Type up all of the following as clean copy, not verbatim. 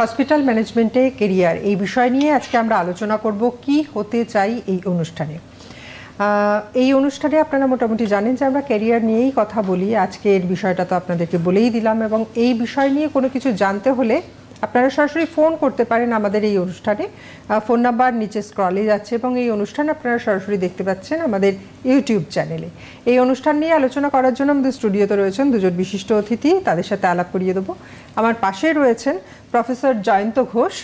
Hospital ম্যানেজমেন্টে career এই বিষয় নিয়ে আজকে আমরা আলোচনা করব কি হতে চাই এই অনুষ্ঠানে। এই অনুষ্ঠানে আপনারা মোটামুটি জানেন যে আমরা ক্যারিয়ার নিয়েই কথা বলি। আজকের বিষয়টা তো আপনাদেরকে বলেই দিলাম, এবং এই বিষয় নিয়ে কোনো কিছু জানতে হলে আপনারা সরাসরি ফোন করতে পারেন আমাদের এই অনুষ্ঠানে। ফোন নাম্বার নিচে স্ক্রলে যাচ্ছে, এবং এই অনুষ্ঠান আপনারা সরাসরি দেখতে পাচ্ছেন আমাদের ইউটিউব চ্যানেলে। এই অনুষ্ঠান নিয়ে আলোচনা করার জন্য আমাদের স্টুডিওতে রয়েছেন দুজন বিশিষ্ট অতিথি, তাদের সাথে আলাপ করিয়ে দেবো। আমার পাশে রয়েছেন professor Jayanta Ghosh,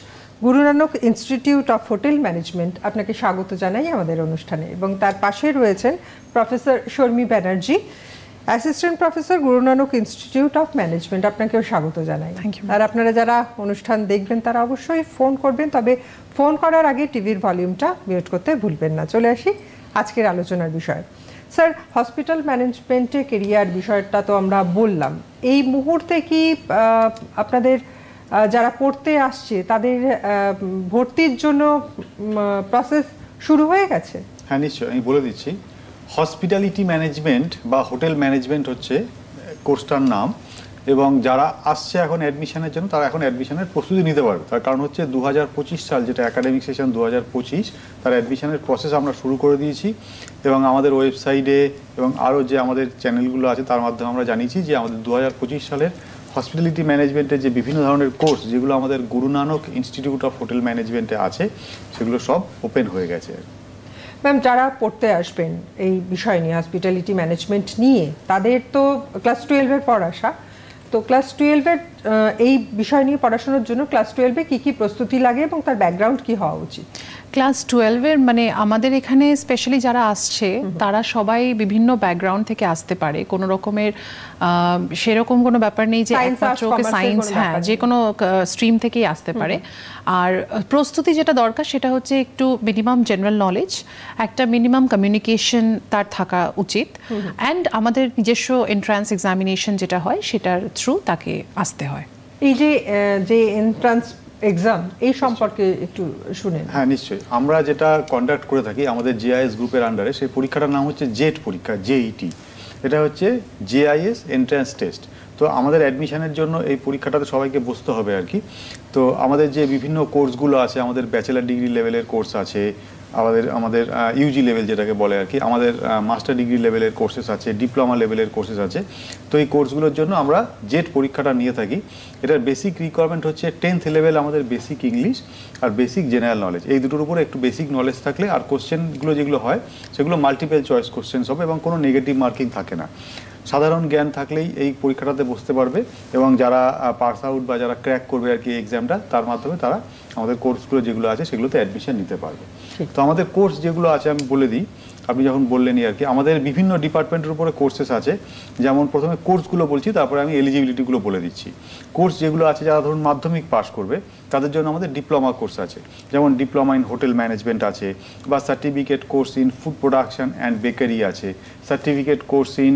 Guru Nanak institute of hotel management, আপনাকে স্বাগত জানাই আমাদের অনুষ্ঠানে। এবং তার পাশে রয়েছেন professor Sharmi Banerjee, assistant professor, Guru Nanak institute of management, আপনাকেও স্বাগত জানাই। আর আপনারা যারা অনুষ্ঠান দেখবেন তারা অবশ্যই ফোন করবেন, তবে ফোন করার আগে টিভির ভলিউমটা মিউট করতে ভুলবেন না। চলে আসি আজকের আলোচনার বিষয়। স্যার, হসপিটাল ম্যানেজমেন্টে কেরিয়ার বিষয়টা তো আমরা বললাম। এই মুহূর্তে কি আপনাদের যারা পড়তে আসছে তাদের ভর্তির জন্য প্রসেস শুরু হয়ে গেছে? হ্যাঁ, নিশ্চয়ই, আমি বলে দিচ্ছি। হসপিটালিটি ম্যানেজমেন্ট বা হোটেল ম্যানেজমেন্ট হচ্ছে কোর্সটার নাম, এবং যারা আসছে এখন অ্যাডমিশনের জন্য তারা এখন অ্যাডমিশনের প্রস্তুতি নিতে পারবে। তার কারণ হচ্ছে 2025 সাল, যেটা একাডেমিক সেশন 2025, তার অ্যাডমিশনের প্রসেস আমরা শুরু করে দিয়েছি, এবং আমাদের ওয়েবসাইটে এবং আরও যে আমাদের চ্যানেলগুলো আছে তার মাধ্যমে আমরা জানিয়েছি যে আমাদের 2025 সালের হসপিটালিটি ম্যানেজমেন্টের যে বিভিন্ন ধরনের কোর্স যেগুলো আমাদের Guru Nanak institute of hotel ম্যানেজমেন্টে আছে সেগুলো সব ওপেন হয়ে গেছে। ম্যাম, যারা পড়তে আসবেন এই বিষয় নিয়ে, হসপিটালিটি ম্যানেজমেন্ট নিয়ে, তাদের তো ক্লাস 12-এর পর আসা, তো ক্লাস 12-এর এই বিষয় নিয়ে পড়াশোনার জন্য ক্লাস 12-এ কী কী প্রস্তুতি লাগে এবং তার ব্যাকগ্রাউন্ড কী হওয়া উচিত? ক্লাস 12-এর মানে আমাদের এখানে স্পেশালি যারা আসছে তারা সবাই বিভিন্ন ব্যাকগ্রাউন্ড থেকে আসতে পারে। কোনো রকমের সেরকম কোনো ব্যাপার নেই যে একমাত্র সায়েন্স, হ্যাঁ, যে কোনো স্ট্রিম থেকেই আসতে পারে। আর প্রস্তুতি যেটা দরকার সেটা হচ্ছে একটু মিনিমাম জেনারেল নলেজ, একটা মিনিমাম কমিউনিকেশন তার থাকা উচিত, অ্যান্ড আমাদের নিজস্ব এন্ট্রান্স এক্সামিনেশন যেটা হয় সেটার থ্রু তাকে আসতে হয়। এই যে এন্ট্রান্স এক্সাম, এই সম্পর্কে একটু শুনেন। হ্যাঁ, নিশ্চয়ই। আমরা যেটা কন্ডাক্ট করে থাকি আমাদের জেআইএস গ্রুপের আন্ডারে, সেই পরীক্ষাটার নাম হচ্ছে জেট পরীক্ষা, জেইটি। এটা হচ্ছে জেআইএস এন্ট্রান্স টেস্ট। তো আমাদের অ্যাডমিশনের জন্য এই পরীক্ষাটাতে সবাইকে বসতে হবে আর কি। তো আমাদের যে বিভিন্ন কোর্সগুলো আছে, আমাদের ব্যাচেলার ডিগ্রি লেভেলের কোর্স আছে, আমাদের ইউজি লেভেল যেটাকে বলে আর কি, আমাদের মাস্টার ডিগ্রি লেভেলের কোর্সেস আছে, ডিপ্লোমা লেভেলের কোর্সেস আছে। তো এই কোর্সগুলোর জন্য আমরা জেট পরীক্ষাটা নিয়ে থাকি। এটার বেসিক রিকোয়ারমেন্ট হচ্ছে 10th লেভেল আমাদের বেসিক ইংলিশ আর বেসিক জেনারেল নলেজ, এই দুটোর উপরে একটু বেসিক নলেজ থাকলে, আর কোশ্চেনগুলো যেগুলো হয় সেগুলো মাল্টিপল চয়েস কোশ্চেন্স হবে এবং কোনো নেগেটিভ মার্কিং থাকে না। সাধারণ জ্ঞান থাকলেই এই পরীক্ষাটাতে বসতে পারবে, এবং যারা পাস আউট বা যারা ক্র্যাক করবে আর কি এক্সামটা, তার মাধ্যমে তারা আমাদের কোর্সগুলো যেগুলো আছে সেগুলোতে অ্যাডমিশন নিতে পারবে। তো আমাদের কোর্স যেগুলো আছে আমি বলে দিই, আপনি যখন বললেনই আর কি, আমাদের বিভিন্ন ডিপার্টমেন্টের উপরে কোর্সেস আছে। যেমন প্রথমে কোর্সগুলো বলছি, তারপরে আমি এলিজিবিলিটিগুলো বলে দিচ্ছি। কোর্স যেগুলো আছে, যারা ধরুন মাধ্যমিক পাস করবে তাদের জন্য আমাদের ডিপ্লোমা কোর্স আছে, যেমন ডিপ্লোমা ইন হোটেল ম্যানেজমেন্ট আছে, বা certificate course in food production and bakery আছে, certificate course in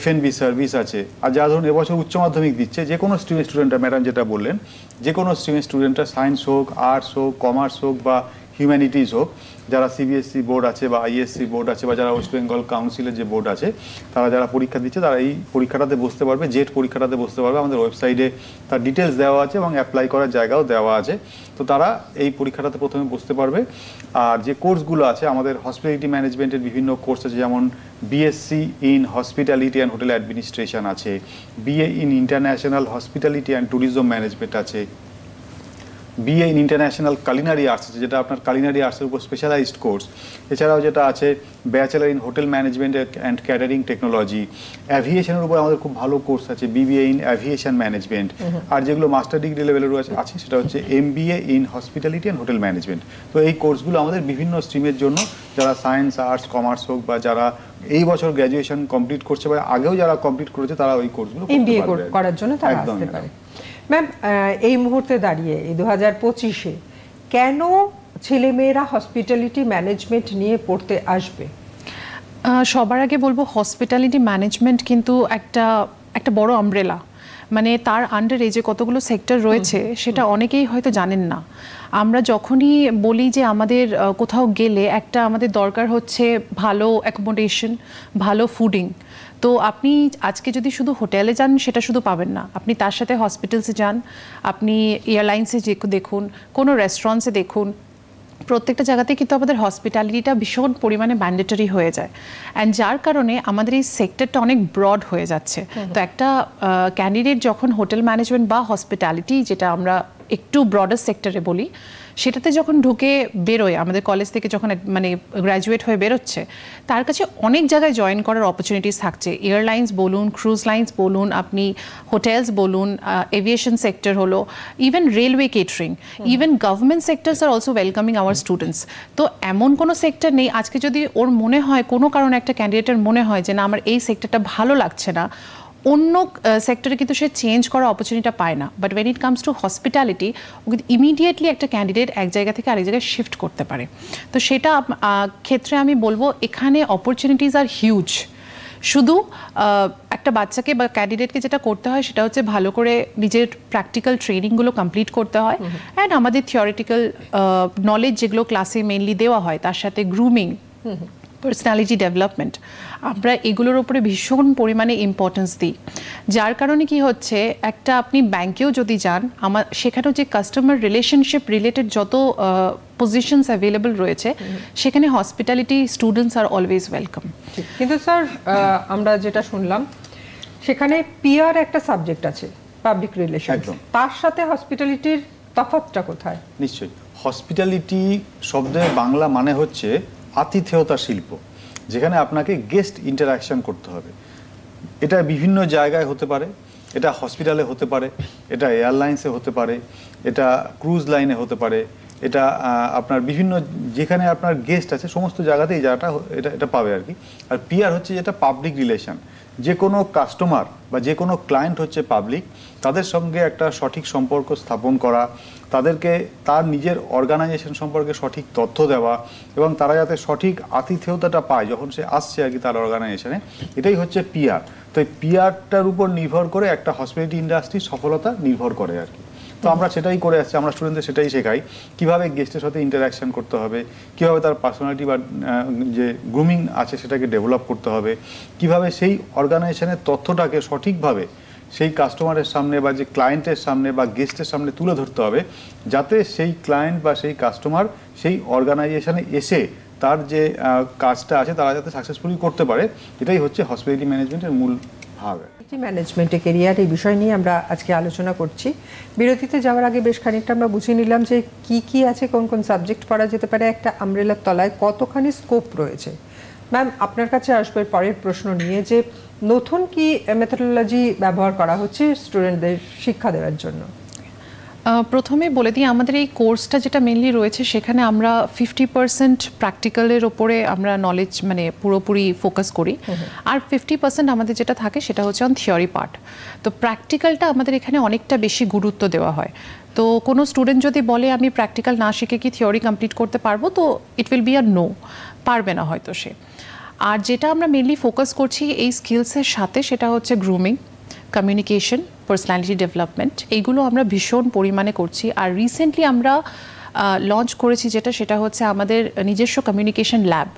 F&B service আছে। আর যারা ধরুন এবছর উচ্চ মাধ্যমিক দিচ্ছে, যে কোনো স্ট্রিমের স্টুডেন্টরা, ম্যাডাম যেটা বললেন, যে কোনো স্ট্রিমের স্টুডেন্টরা, সায়েন্স হোক, আর্টস হোক, কমার্স হোক বা হিউম্যানিটিস হোক, যারা সিবিএসসি বোর্ড আছে বা আইএসসি বোর্ড আছে বা যারা ওয়েস্ট বেঙ্গল কাউন্সিলের যে বোর্ড আছে, তারা যারা পরীক্ষা দিচ্ছে তারা এই পরীক্ষাটাতে বসতে পারবে, জেট পরীক্ষাটাতে বসতে পারবে। আমাদের ওয়েবসাইটে তার ডিটেলস দেওয়া আছে এবং অ্যাপ্লাই করার জায়গাও দেওয়া আছে। তো তারা এই পরীক্ষাটাতে প্রথমে বসতে পারবে। আর যে কোর্সগুলো আছে, আমাদের হসপিটালিটি ম্যানেজমেন্টের বিভিন্ন কোর্স আছে, যেমন BSc in hospitality and hotel administration আছে, BA in international hospitality and tourism management আছে, BA in international culinary arts আছে, যেটা আপনার কালিনারি আর্টসের উপর স্পেশালাইজড কোর্স। এছাড়াও যেটা আছে bachelor in hotel management and catering technology. অ্যাভিয়েশনের উপর আমাদের খুব ভালো কোর্স আছে, বিবিএ ইন অ্যাভিয়েশন ম্যানেজমেন্ট। আর যেগুলো মাস্টার ডিগ্রি লেভেলের আছে সেটা হচ্ছে MBA in hospitality and hotel management. তো এই কোর্সগুলো আমাদের বিভিন্ন স্ট্রিমের জন্য, যারা সায়েন্স, আর্টস, কমার্স হোক, বা যারা এই বছর গ্র্যাজুয়েশন কমপ্লিট করছে বা আগেও যারা কমপ্লিট করেছে, তারা ওই কোর্সগুলো এমবিএ করার জন্য তারা আসতে পারে। ম্যাম, এই মুহূর্তে দাঁড়িয়ে এই 2025-এ কেন ছেলেমেয়েরা হসপিটালিটি ম্যানেজমেন্ট নিয়ে পড়তে আসবে? সবার আগে বলবো, হসপিটালিটি ম্যানেজমেন্ট কিন্তু একটা বড় আমব্রেলা, মানে তার আন্ডারে যে কতগুলো সেক্টর রয়েছে সেটা অনেকেই হয়তো জানেন না। আমরা যখনই বলি যে আমাদের কোথাও গেলে একটা আমাদের দরকার হচ্ছে ভালো অ্যাকোমোডেশন, ভালো ফুডিং, তো আপনি আজকে যদি শুধু হোটেলে যান সেটা শুধু পাবেন না, আপনি তার সাথে হসপিটালসে যান, আপনি এয়ারলাইন্সে দেখুন, কোনো রেস্টুরেন্টসে দেখুন, প্রত্যেকটা জায়গাতে কিন্তু আমাদের হসপিটালিটিটা ভীষণ পরিমাণে ম্যান্ডেটরি হয়ে যায়। অ্যান্ড যার কারণে আমাদের এই সেক্টরটা অনেক ব্রড হয়ে যাচ্ছে। তো একটা ক্যান্ডিডেট যখন হোটেল ম্যানেজমেন্ট বা হসপিটালিটি, যেটা আমরা একটু ব্রডার সেক্টরে বলি, সেটাতে যখন ঢুকে বেরোয়, আমাদের কলেজ থেকে যখন মানে গ্র্যাজুয়েট হয়ে বেরোচ্ছে, তার কাছে অনেক জায়গায় জয়েন করার অপরচুনিটিস থাকছে। এয়ারলাইন্স বলুন, ক্রুজ লাইন্স বলুন, আপনি হোটেলস বলুন, এভিয়েশন সেক্টর হলো, even railway catering, even government sectors are also welcoming hour students. তো এমন কোনো সেক্টর নেই আজকে যদি ওর মনে হয়, কোনো কারণে একটা ক্যান্ডিডেটের মনে হয় যে না আমার এই সেক্টরটা ভালো লাগছে না, অন্য সেক্টরে কিন্তু সে চেঞ্জ করার অপরচুনিটিটা পায় না। But when it comes to hospitality, ও কিন্তু ইমিডিয়েটলি একটা ক্যান্ডিডেট এক জায়গা থেকে আরেক জায়গায় শিফট করতে পারে। তো সেটা ক্ষেত্রে আমি বলবো এখানে অপরচুনিটিস আর হিউজ। শুধু একটা বাচ্চাকে বা ক্যান্ডিডেটকে যেটা করতে হয় সেটা হচ্ছে ভালো করে নিজের প্র্যাকটিক্যাল ট্রেনিংগুলো কমপ্লিট করতে হয়, অ্যান্ড আমাদের থিওরিটিক্যাল নলেজ যেগুলো ক্লাসে মেনলি দেওয়া হয়, তার সাথে গ্রুমিং, পার্সোনালিটি ডেভেলপমেন্ট, আমরা এগুলোর উপরে ভীষণ পরিমাণে ইম্পর্টেন্স দিই। যার কারণে কি হচ্ছে, একটা আপনি ব্যাংকেও যদি যান, সেখানেও যে কাস্টমার রিলেশনশিপ রিলেটেড যত পজিশনস অ্যাভেলেবল রয়েছে, সেখানে hospitality students are always welcome. কিন্তু স্যার আমরা যেটা শুনলাম সেখানে পিআর একটা সাবজেক্ট আছে, পাবলিক রিলেশন, তার সাথে হসপিটালিটির তফাৎটা কোথায়? নিশ্চয়ই, হসপিটালিটি শব্দের বাংলা মানে হচ্ছে আতিথেয়তা শিল্প, যেখানে আপনাকে গেস্ট ইন্টারাকশন করতে হবে। এটা বিভিন্ন জায়গায় হতে পারে, এটা হসপিটালে হতে পারে, এটা এয়ারলাইন্সে হতে পারে, এটা ক্রুজ লাইনে হতে পারে, এটা আপনার বিভিন্ন যেখানে আপনার গেস্ট আছে সমস্ত জায়গাতে এই জায়গাটা এটা পাবে আর কি। আর পিআর হচ্ছে যেটা পাবলিক রিলেশন, যে কোনো কাস্টমার বা যে কোনো ক্লায়েন্ট হচ্ছে পাবলিক, তাদের সঙ্গে একটা সঠিক সম্পর্ক স্থাপন করা, তাদেরকে তার নিজের অর্গানাইজেশন সম্পর্কে সঠিক তথ্য দেওয়া, এবং তারা যাতে সঠিক আতিথেয়তাটা পায় যখন সে আসছে আর কি তার অর্গানাইজেশনে, এটাই হচ্ছে পিআর। তো এই পিআরটার উপর নির্ভর করে একটা হসপিটালিটি ইন্ডাস্ট্রির সফলতা নির্ভর করে আর কি। তো আমরা সেটাই করে আসছি, আমরা স্টুডেন্টদের সেটাই শেখাই, কীভাবে গেস্টের সাথে ইন্টারাকশন করতে হবে, কীভাবে তার পার্সোনালিটি বা যে গ্রুমিং আছে সেটাকে ডেভেলপ করতে হবে, কিভাবে সেই অর্গানাইজেশনের তথ্যটাকে সঠিকভাবে সেই কাস্টমারের সামনে বা যে ক্লায়েন্টের সামনে বা গেস্টের সামনে তুলে ধরতে হবে, যাতে সেই ক্লায়েন্ট বা সেই কাস্টমার সেই অর্গানাইজেশনে এসে তার যে কাজটা আছে তারা যাতে সাকসেসফুলি করতে পারে। এটাই হচ্ছে হসপিটালিটি ম্যানেজমেন্টের মূল ভাগ। ম্যানেজমেন্টে কেরিয়ার এই বিষয় নিয়ে আমরা আজকে আলোচনা করছি। বিরতিতে যাওয়ার আগে বেশ খানিকটা আমরা বুঝে নিলাম যে কি আছে, কোন কোন সাবজেক্ট পড়া যেতে পারে, একটা আমব্রেলার তলায় কতখানি স্কোপ রয়েছে। ম্যাম, আপনার কাছে আসবে পরের প্রশ্ন নিয়ে যে নতুন কি মেথোডোলজি ব্যবহার করা হচ্ছে স্টুডেন্টদের শিক্ষা দেওয়ার জন্য? প্রথমে বলে দিই, আমাদের এই কোর্সটা যেটা মেনলি রয়েছে সেখানে আমরা 50% প্র্যাকটিক্যালের ওপরে আমরা নলেজ মানে পুরোপুরি ফোকাস করি, আর 50% আমাদের যেটা থাকে সেটা হচ্ছে অন থিওরি পার্ট। তো প্র্যাকটিক্যালটা আমাদের এখানে অনেকটা বেশি গুরুত্ব দেওয়া হয়। তো কোনো স্টুডেন্ট যদি বলে আমি প্র্যাকটিক্যাল না শিখে কি থিওরি কমপ্লিট করতে পারবো, তো it will be a no, পারবে না হয়তো সে। আর যেটা আমরা মেনলি ফোকাস করছি এই স্কিলসের সাথে সেটা হচ্ছে গ্রুমিং, কমিউনিকেশন, পার্সোনালিটি ডেভেলপমেন্ট, এইগুলো আমরা ভীষণ পরিমাণে করছি। আর রিসেন্টলি আমরা লঞ্চ করেছি সেটা হচ্ছে আমাদের নিজস্ব কমিউনিকেশন ল্যাব,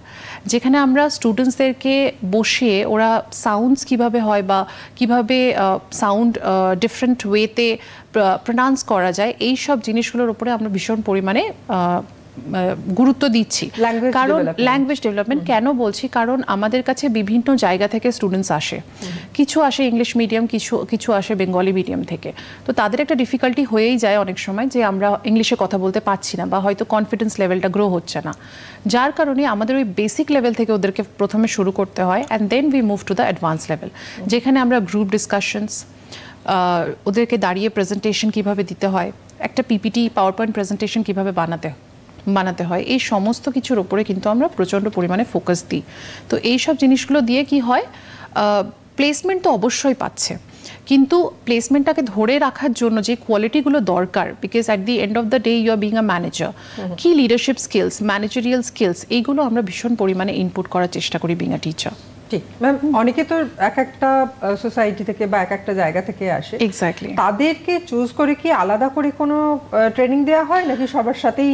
যেখানে আমরা স্টুডেন্টসদেরকে বসিয়ে ওরা সাউন্ডস কিভাবে হয় বা কিভাবে সাউন্ড ডিফারেন্ট ওয়েতে প্রনাউন্স করা যায়, এই সব জিনিসগুলোর উপরে আমরা ভীষণ পরিমাণে গুরুত্ব দিচ্ছি। কারণ ল্যাঙ্গুয়েজ ডেভেলপমেন্ট কেন বলছি, কারণ আমাদের কাছে বিভিন্ন জায়গা থেকে স্টুডেন্টস আসে, কিছু আসে ইংলিশ মিডিয়াম, কিছু আসে বেঙ্গলি মিডিয়াম থেকে। তো তাদের একটা ডিফিকাল্টি হয়েই যায় অনেক সময় যে আমরা ইংলিশে কথা বলতে পারছি না বা হয়তো কনফিডেন্স লেভেলটা গ্রো হচ্ছে না, যার কারণে আমাদের ওই বেসিক লেভেল থেকে ওদেরকে প্রথমে শুরু করতে হয়, and then we move to the advance level, যেখানে আমরা গ্রুপ ডিসকাশনস, ওদেরকে দাঁড়িয়ে প্রেজেন্টেশন কিভাবে দিতে হয়, একটা পিপিটি পাওয়ার পয়েন্ট প্রেজেন্টেশন কীভাবে বানাতে হয়, এই সমস্ত কিছুর ওপরে কিন্তু আমরা প্রচণ্ড পরিমাণে ফোকাস দিই। তো এই সব জিনিসগুলো দিয়ে কি হয়, প্লেসমেন্ট তো অবশ্যই পাচ্ছে, কিন্তু প্লেসমেন্টটাকে ধরে রাখার জন্য যে কোয়ালিটিগুলো দরকার, because at the end of the day you are being a manager, কি লিডারশিপ স্কিলস, ম্যানেজারিয়াল স্কিলস, এইগুলো আমরা ভীষণ পরিমাণে ইনপুট করার চেষ্টা করি বিং আ টিচার। ঠিক ম্যাম, অনেকে তো এক একটা সোসাইটি থেকে বা এক একটা জায়গা থেকে আসে, এক্স্যাক্টলি, তাদেরকে চুজ করে কি আলাদা করে কোনো ট্রেনিং দেওয়া হয় নাকি সবার সাথেই?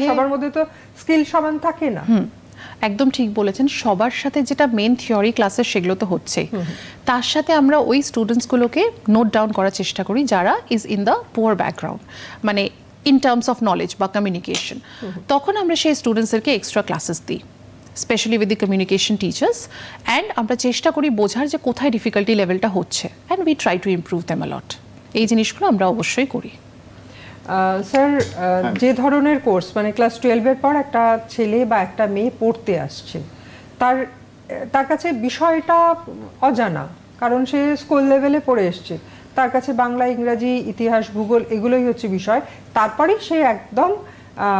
সবার মধ্যে তো স্কিল সমান থাকে না। একদম ঠিক বলেছেন, সবার সাথে যেটা মেন থিওরি ক্লাসের সেগুলো তো হচ্ছেই, তার সাথে আমরা ওই স্টুডেন্টসগুলোকে নোট ডাউন করার চেষ্টা করি যারা is in the poor background, মানে ইন টার্মস অফ নলেজ বা কমিউনিকেশন। তখন আমরা সেই স্টুডেন্টসদেরকে এক্সট্রা ক্লাসেস দিই, specially with the communication teachers, and আমরা চেষ্টা করি বোঝার যে কোথায় ডিফিকাল্টি লেভেলটা হচ্ছে, and we try to improve them a lot. এই জিনিসগুলো আমরা অবশ্যই করি। স্যার, যে ধরনের কোর্স, মানে ক্লাস 12-এর পর একটা ছেলে বা একটা মেয়ে পড়তে আসছে, তার কাছে বিষয়টা অজানা, কারণ সে স্কুল লেভেলে পড়ে এসছে, তার কাছে বাংলা, ইংরাজি, ইতিহাস, ভূগোল এগুলোই হচ্ছে বিষয়, তারপরেই সে একদম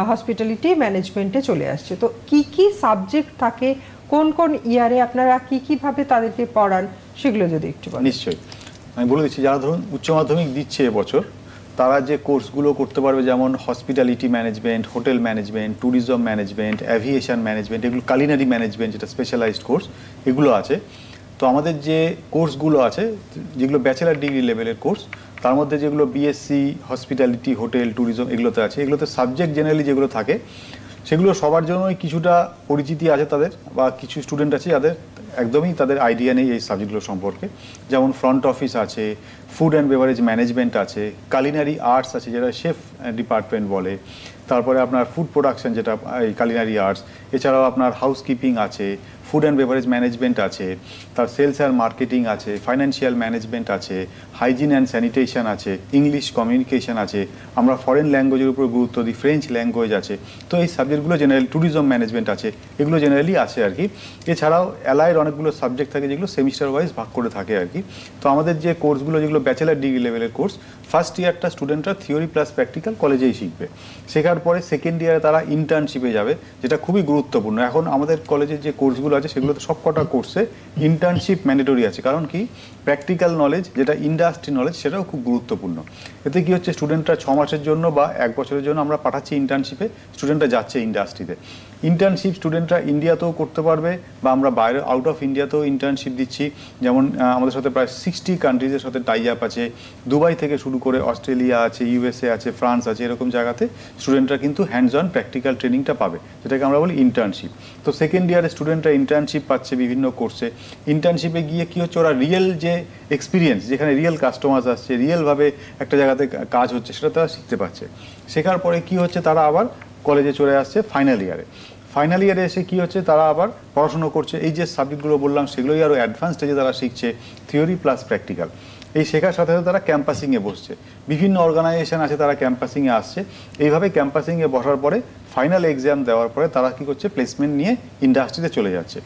হসপিটালিটি ম্যানেজমেন্টে চলে আসছে। তো কি কি সাবজেক্ট থাকে, কোন কোন ইয়ারে আপনারা কিভাবে তাদেরকে পড়ান, সেগুলো যদি একটু বলেন। নিশ্চয়ই, আমি বলে দিচ্ছি, যারা ধরুন উচ্চ মাধ্যমিক দিচ্ছে এবছর, তারা যে কোর্সগুলো করতে পারবে, যেমন hospitality management, hotel management, tourism management, aviation management, এগুলো কালিনারি ম্যানেজমেন্ট যেটা স্পেশালাইজড কোর্স, এগুলো আছে। তো আমাদের যে কোর্সগুলো আছে, যেগুলো ব্যাচেলার ডিগ্রি লেভেলের কোর্স, তার মধ্যে যেগুলো বিএসসি হসপিটালিটি, হোটেল, ট্যুরিজম এগুলোতে আছে, এগুলোতে সাবজেক্ট জেনারেলি যেগুলো থাকে সেগুলো সবার জন্যই কিছুটা পরিচিতি আছে তাদের, বা কিছু স্টুডেন্ট আছে যাদের একদমই তাদের আইডিয়া নেই এই সাবজেক্টগুলো সম্পর্কে। যেমন ফ্রন্ট অফিস আছে, ফুড অ্যান্ড বেভারেজ ম্যানেজমেন্ট আছে, কালিনারি আর্টস আছে যেটা শেফ ডিপার্টমেন্ট বলে, তারপরে আপনার ফুড প্রোডাকশন যেটা এই কালিনারি আর্টস, এছাড়াও আপনার হাউসকিপিং আছে, ফুড অ্যান্ড বেভারেজ ম্যানেজমেন্ট আছে, তার সেলস অ্যান্ড মার্কেটিং আছে, ফাইন্যান্সিয়াল ম্যানেজমেন্ট আছে, হাইজিন অ্যান্ড স্যানিটেশন আছে, ইংলিশ কমিউনিকেশন আছে, আমরা ফরেন ল্যাঙ্গুয়েজের উপর গুরুত্ব দিই, ফ্রেঞ্চ ল্যাঙ্গুয়েজ আছে। তো এই সাবজেক্টগুলো জেনারেল, ট্যুরিজম ম্যানেজমেন্ট আছে, এগুলো জেনারেলি আছে আর কি। এছাড়াও অ্যালাইড অনেকগুলো সাবজেক্ট থাকে যেগুলো সেমিস্টার ওয়াইজ ভাগ করে থাকে আর কি। তো আমাদের যে কোর্সগুলো যেগুলো ব্যাচেলার ডিগ্রি লেভেলের কোর্স, ফার্স্ট ইয়ারটা স্টুডেন্টরা থিওরি প্লাস প্র্যাকটিক্যাল কলেজেই শিখবে, শেখার পরে সেকেন্ড ইয়ারে তারা ইন্টার্নশিপে যাবে, যেটা খুবই গুরুত্বপূর্ণ। এখন আমাদের কলেজের যে কোর্সগুলো আছে সেগুলোতে সবকটা কোর্সে ইন্টার্নশিপ ম্যান্ডেটরি আছে, কারণ কি প্র্যাকটিক্যাল নলেজ যেটা ইন্ডাস্ট্রি নলেজ সেটাও খুব গুরুত্বপূর্ণ। এতে কি হচ্ছে, স্টুডেন্টরা 6 মাসের জন্য বা 1 বছরের জন্য আমরা পাঠাচ্ছি ইন্টার্নশিপে, স্টুডেন্টরা যাচ্ছে ইন্ডাস্ট্রিতে। ইন্টার্নশিপ স্টুডেন্টরা ইন্ডিয়াতেও করতে পারবে, বা আমরা বাইরে আউট অফ ইন্ডিয়াতেও ইন্টার্নশিপ দিচ্ছি। যেমন আমাদের সাথে প্রায় 60 কান্ট্রিজের সাথে টাই আপ আছে, দুবাই থেকে শুরু করে অস্ট্রেলিয়া আছে, ইউএসএ আছে, ফ্রান্স আছে, এরকম জায়গাতে স্টুডেন্টরা কিন্তু হ্যান্ডস অন প্র্যাকটিক্যাল ট্রেনিংটা পাবে, যেটাকে আমরা বলি ইন্টার্নশিপ। তো সেকেন্ড ইয়ারে স্টুডেন্টরা ইন্টার্নশিপ পাচ্ছে বিভিন্ন কোর্সে। ইন্টার্নশিপে গিয়ে কি হচ্ছে, ওরা রিয়েল যে এক্সপিরিয়েন্স, যেখানে রিয়েল কাস্টমার আসছে, রিয়েলভাবে একটা জায়গাতে কাজ হচ্ছে, সেটা তারা শিখতে পারছে। শেখার পরে কি হচ্ছে, তারা আবার কলেজে চলে আসছে ফাইনাল ইয়ারে। ফাইনাল ইয়ারে এসে কি হচ্ছে, তারা আবার পড়াশুনো করছে, এই যে সাবজেক্টগুলো বললাম সেগুলোই আরও অ্যাডভান্স স্টেজে তারা শিখছে, থিওরি প্লাস প্র্যাকটিক্যাল। এই শেখার সাথে সাথে তারা ক্যাম্পাসিংয়ে বসছে, বিভিন্ন অর্গানাইজেশন আছে, তারা ক্যাম্পাসিংয়ে আসছে। এইভাবে ক্যাম্পাসিংয়ে বসার পরে ফাইনাল এক্সাম দেওয়ার পরে তারা কি করছে, প্লেসমেন্ট নিয়ে ইন্ডাস্ট্রিতে চলে যাচ্ছে।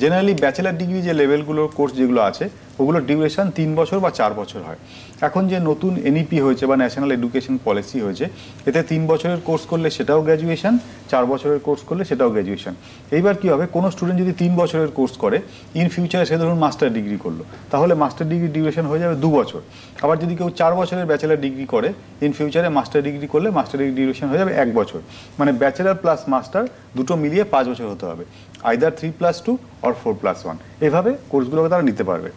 জেনারেলি ব্যাচেলার ডিগ্রি যে লেভেলগুলোর কোর্স যেগুলো আছে, ওগুলোর ডিউরেশন 3 বছর বা 4 বছর হয়। এখন যে নতুন এনইপি হয়েছে বা ন্যাশনাল এডুকেশন পলিসি হয়েছে, এতে 3 বছরের কোর্স করলে সেটাও গ্র্যাজুয়েশন, 4 বছরের কোর্স করলে সেটাও গ্র্যাজুয়েশন। এইবার কি হবে, কোনো স্টুডেন্ট যদি 3 বছরের কোর্স করে, ইন ফিউচারে সে ধরুন মাস্টার ডিগ্রি করলো, তাহলে মাস্টার ডিগ্রি ডিউরেশন হয়ে যাবে 2 বছর। আবার যদি কেউ 4 বছরের ব্যাচেলার ডিগ্রি করে, ইন ফিউচারে মাস্টার ডিগ্রি করলে মাস্টার ডিগ্রি ডিউরেশন হয়ে যাবে 1 বছর। মানে ব্যাচেলার প্লাস মাস্টার দুটো মিলিয়ে 5 বছর হতে হবে, আইদার 3+2 অর 4+1। এভাবে কোর্সগুলোকে তারা নিতে পারবে।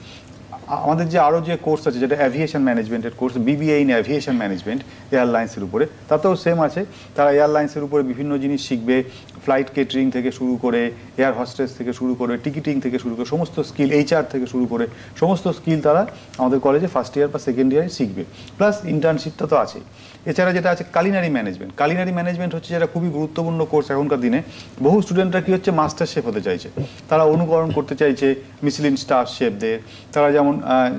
আমাদের যে আরও যে কোর্স আছে, যেটা অ্যাভিয়েশন ম্যানেজমেন্টের course, BBA in aviation management, এয়ারলাইন্সের উপরে, তাতেও সেম আছে। তারা এয়ারলাইন্সের উপরে বিভিন্ন জিনিস শিখবে, ফ্লাইট কেটারিং থেকে শুরু করে, এয়ার হোস্টেস থেকে শুরু করে, টিকিটিং থেকে শুরু করে, সমস্ত স্কিল, এইচআর থেকে শুরু করে সমস্ত স্কিল তারা আমাদের কলেজে ফার্স্ট ইয়ার বা সেকেন্ড ইয়ারে শিখবে। প্লাস ইন্টার্নশিপটা তো আছেই। এছাড়া যেটা আছে কালিনারি ম্যানেজমেন্ট, কালিনারি ম্যানেজমেন্ট হচ্ছে যেটা খুবই গুরুত্বপূর্ণ কোর্স এখনকার দিনে। বহু স্টুডেন্টরা কি হচ্ছে, মাস্টার শেফ হতে চাইছে, তারা অনুকরণ করতে চাইছে মিশলিন স্টার শেফদের। তারা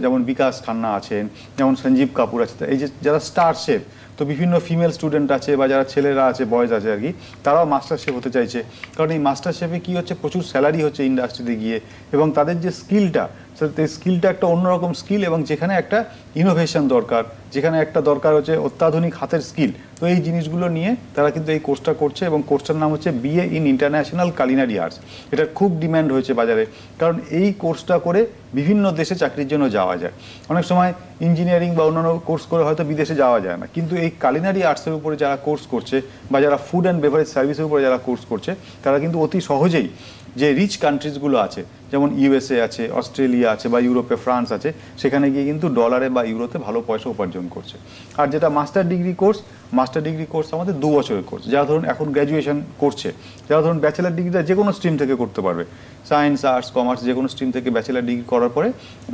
যেমন বিকাশ খান্না আছেন, যেমন সঞ্জীব কাপুর আছে, এই যে যারা স্টার শেফ, তো বিভিন্ন ফিমেল স্টুডেন্ট আছে বা যারা ছেলেরা আছে, বয়েজ আছে আর কি, তারাও মাস্টার শেফ হতে চাইছে। কারণ এই মাস্টার শেফে কী হচ্ছে, প্রচুর স্যালারি হচ্ছে ইন্ডাস্ট্রিতে গিয়ে, এবং তাদের যে স্কিলটা, স্কিলটা একটা অন্যরকম স্কিল, এবং যেখানে একটা ইনোভেশন দরকার, যেখানে একটা দরকার হচ্ছে অত্যাধুনিক হাতের স্কিল। তো এই জিনিসগুলো নিয়ে তারা কিন্তু এই কোর্সটা করছে, এবং কোর্সটার নাম হচ্ছে BA in international culinary arts. এটার খুব ডিম্যান্ড হয়েছে বাজারে, কারণ এই কোর্সটা করে বিভিন্ন দেশে চাকরির জন্য যাওয়া যায়। অনেক সময় ইঞ্জিনিয়ারিং বা অন্যান্য কোর্স করে হয়তো বিদেশে যাওয়া যায় না, কিন্তু এই কালিনারি আর্টসের উপরে যারা কোর্স করছে, বা যারা ফুড অ্যান্ড বেভারেজ সার্ভিসের উপরে যারা কোর্স করছে, তারা কিন্তু অতি সহজেই যে রিচ কান্ট্রিজগুলো আছে, যেমন ইউএসএ আছে, অস্ট্রেলিয়া আছে বা ইউরোপে ফ্রান্স আছে, সেখানে গিয়ে কিন্তু ডলারে বা ইউরোতে ভালো পয়সা উপার্জন করছে। আর যেটা মাস্টার ডিগ্রি কোর্স আমাদের 2 বছরের কোর্স, যারা ধরুন এখন গ্র্যাজুয়েশন করছে, যারা ধরুন ব্যাচেলার ডিগ্রিটা যে কোনো স্ট্রিম থেকে করতে পারবে, সায়েন্স, আর্টস, কমার্স যে কোনো স্ট্রিম থেকে ব্যাচেলার ডিগ্রি করার পরে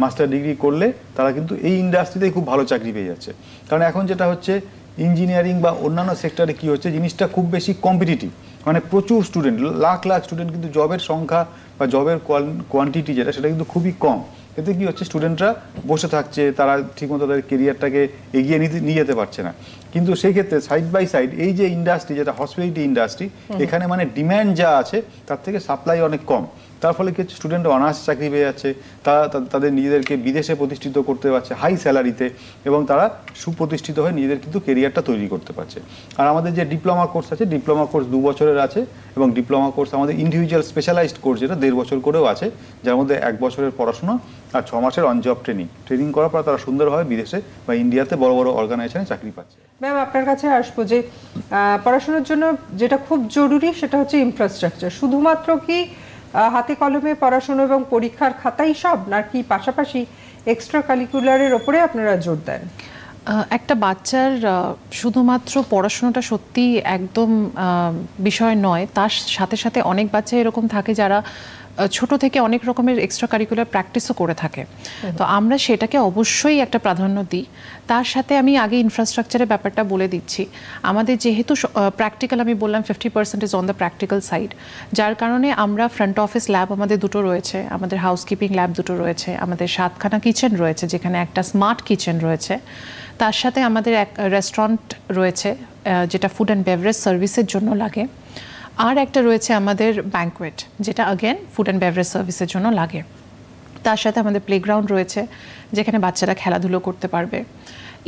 মাস্টার ডিগ্রি করলে তারা কিন্তু এই ইন্ডাস্ট্রিতেই খুব ভালো চাকরি পেয়ে যাচ্ছে। কারণ এখন যেটা হচ্ছে ইঞ্জিনিয়ারিং বা অন্যান্য সেক্টরে কি হচ্ছে, জিনিসটা খুব বেশি কম্পিটিটিভ, মানে প্রচুর স্টুডেন্ট, লাখ লাখ স্টুডেন্ট, কিন্তু জবের সংখ্যা বা জবের কোয়ান্টিটি যেটা সেটা কিন্তু খুবই কম। এতে কি হচ্ছে, স্টুডেন্টরা বসে থাকছে, তারা ঠিকমতো তাদের কেরিয়ারটাকে এগিয়ে নিয়ে যেতে পারছে না। কিন্তু সেই ক্ষেত্রে সাইড বাই সাইড এই যে ইন্ডাস্ট্রি, যেটা হসপিটালিটি ইন্ডাস্ট্রি, এখানে মানে ডিম্যান্ড যা আছে তার থেকে সাপ্লাই অনেক কম। তার ফলে কি হচ্ছে, স্টুডেন্টরা অনার্স চাকরি পেয়ে যাচ্ছে, তারা তাদের নিজেদেরকে বিদেশে প্রতিষ্ঠিত করতে পারছে হাই স্যালারিতে, এবং তারা সুপ্রতিষ্ঠিত হয়ে নিজেদের কিন্তু কেরিয়ারটা তৈরি করতে পারছে। আর আমাদের যে ডিপ্লোমা কোর্স আছে, ডিপ্লোমা কোর্স 2 বছরের আছে, এবং ডিপ্লোমা কোর্স আমাদের ইন্ডিভিজুয়াল স্পেশালাইজড কোর্স যেটা 1.5 বছর করেও আছে, যার মধ্যে 1 বছরের পড়াশোনা আর 6 মাসের অন জব ট্রেনিং করার পর তারা সুন্দরভাবে বিদেশে বা ইন্ডিয়াতে বড় বড় অর্গানাইজেশনে চাকরি পাচ্ছে। ম্যাম, আপনার কাছে আসবো যে পড়াশোনার জন্য যেটা খুব জরুরি সেটা হচ্ছে ইনফ্রাস্ট্রাকচার। শুধুমাত্র কি হাতে কলমে পড়াশোনা এবং পরীক্ষার খাতাই সব, নাকি পাশাপাশি এক্সট্রা কারিকুলারের ওপরে আপনারা জোর দেন? একটা বাচ্চার শুধুমাত্র পড়াশোনাটা সত্যি একদম বিষয় নয়, তার সাথে সাথে অনেক বাচ্চা এরকম থাকে যারা ছোট থেকে অনেক রকমের এক্সট্রা কারিকুলার প্র্যাকটিসও করে থাকে। তো আমরা সেটাকে অবশ্যই একটা প্রাধান্য দিই। তার সাথে আমি আগে ইনফ্রাস্ট্রাকচারের ব্যাপারটা বলে দিচ্ছি। আমাদের যেহেতু প্র্যাকটিক্যাল, আমি বললাম 50% is on the practical side, যার কারণে আমরা ফ্রন্ট অফিস ল্যাব আমাদের 2টো রয়েছে, আমাদের হাউসকিপিং ল্যাব 2টো রয়েছে, আমাদের 7খানা কিচেন রয়েছে, যেখানে একটা স্মার্ট কিচেন রয়েছে। তার সাথে আমাদের এক রেস্টুরেন্ট রয়েছে যেটা ফুড অ্যান্ড বেভারেজ সার্ভিসের জন্য লাগে, আর একটা রয়েছে আমাদের ব্যাঙ্কোয়েট, যেটা আগেন ফুড অ্যান্ড বেভারেজ সার্ভিসের জন্য লাগে। তার সাথে আমাদের প্লেগ্রাউন্ড রয়েছে, যেখানে বাচ্চারা খেলাধুলো করতে পারবে।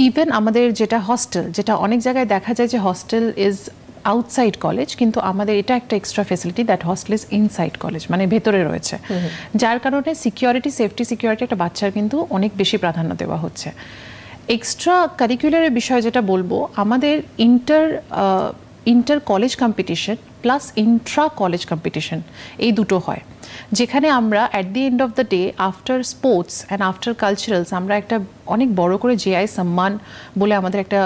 ইভেন আমাদের যেটা হস্টেল, যেটা অনেক জায়গায় দেখা যায় যে হস্টেল ইজ আউটসাইড কলেজ, কিন্তু আমাদের এটা একটা extra facility, that hostel is inside college, মানে ভেতরে রয়েছে, যার কারণে সেফটি সিকিউরিটি একটা বাচ্চার কিন্তু অনেক বেশি প্রাধান্য দেওয়া হচ্ছে। এক্সট্রা কারিকুলারের বিষয় যেটা বলবো, আমাদের inter college competition plus intra college competition, এই দুটো হয়, যেখানে আমরা at the end of the day after sports and after culturals আমরা একটা অনেক বড় করে জেআই সম্মান বলে আমাদের একটা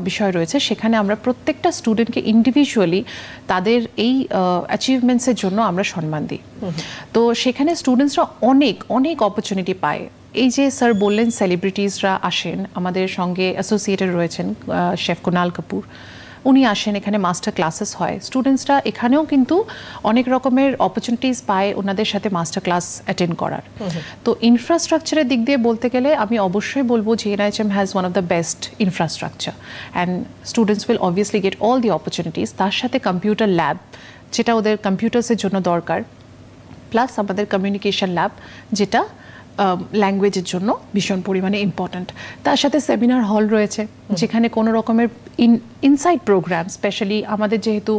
বিষয় রয়েছে, সেখানে আমরা প্রত্যেকটা স্টুডেন্টকে ইন্ডিভিজুয়ালি তাদের এই অ্যাচিভমেন্টসের জন্য আমরা সম্মান দিই। তো সেখানে স্টুডেন্টসরা অনেক অনেক অপরচুনিটি পায়। এই যে স্যার বললেন সেলিব্রিটিসরা আসেন, আমাদের সঙ্গে অ্যাসোসিয়েটেড রয়েছেন শেফ কুনাল কাপুর, উনি আসেন, এখানে মাস্টার ক্লাসেস হয়, স্টুডেন্টসরা এখানেও কিন্তু অনেক রকমের অপরচুনিটিস পায় ওনাদের সাথে মাস্টার ক্লাস অ্যাটেন্ড করার। তো ইনফ্রাস্ট্রাকচারের দিক দিয়ে বলতে গেলে আমি অবশ্যই বলবো যে NIHM has one of the best infrastructure and students will obviously gate all the opportunities. তার সাথে কম্পিউটার ল্যাব, যেটা ওদের কম্পিউটার্সের জন্য দরকার, প্লাস আমাদের কমিউনিকেশন ল্যাব, যেটা ল্যাঙ্গুয়েজের জন্য ভীষণ পরিমাণে ইম্পর্ট্যান্ট। তার সাথে সেমিনার হল রয়েছে, যেখানে কোনো রকমের ইনসাইট প্রোগ্রাম, স্পেশালি আমাদের যেহেতু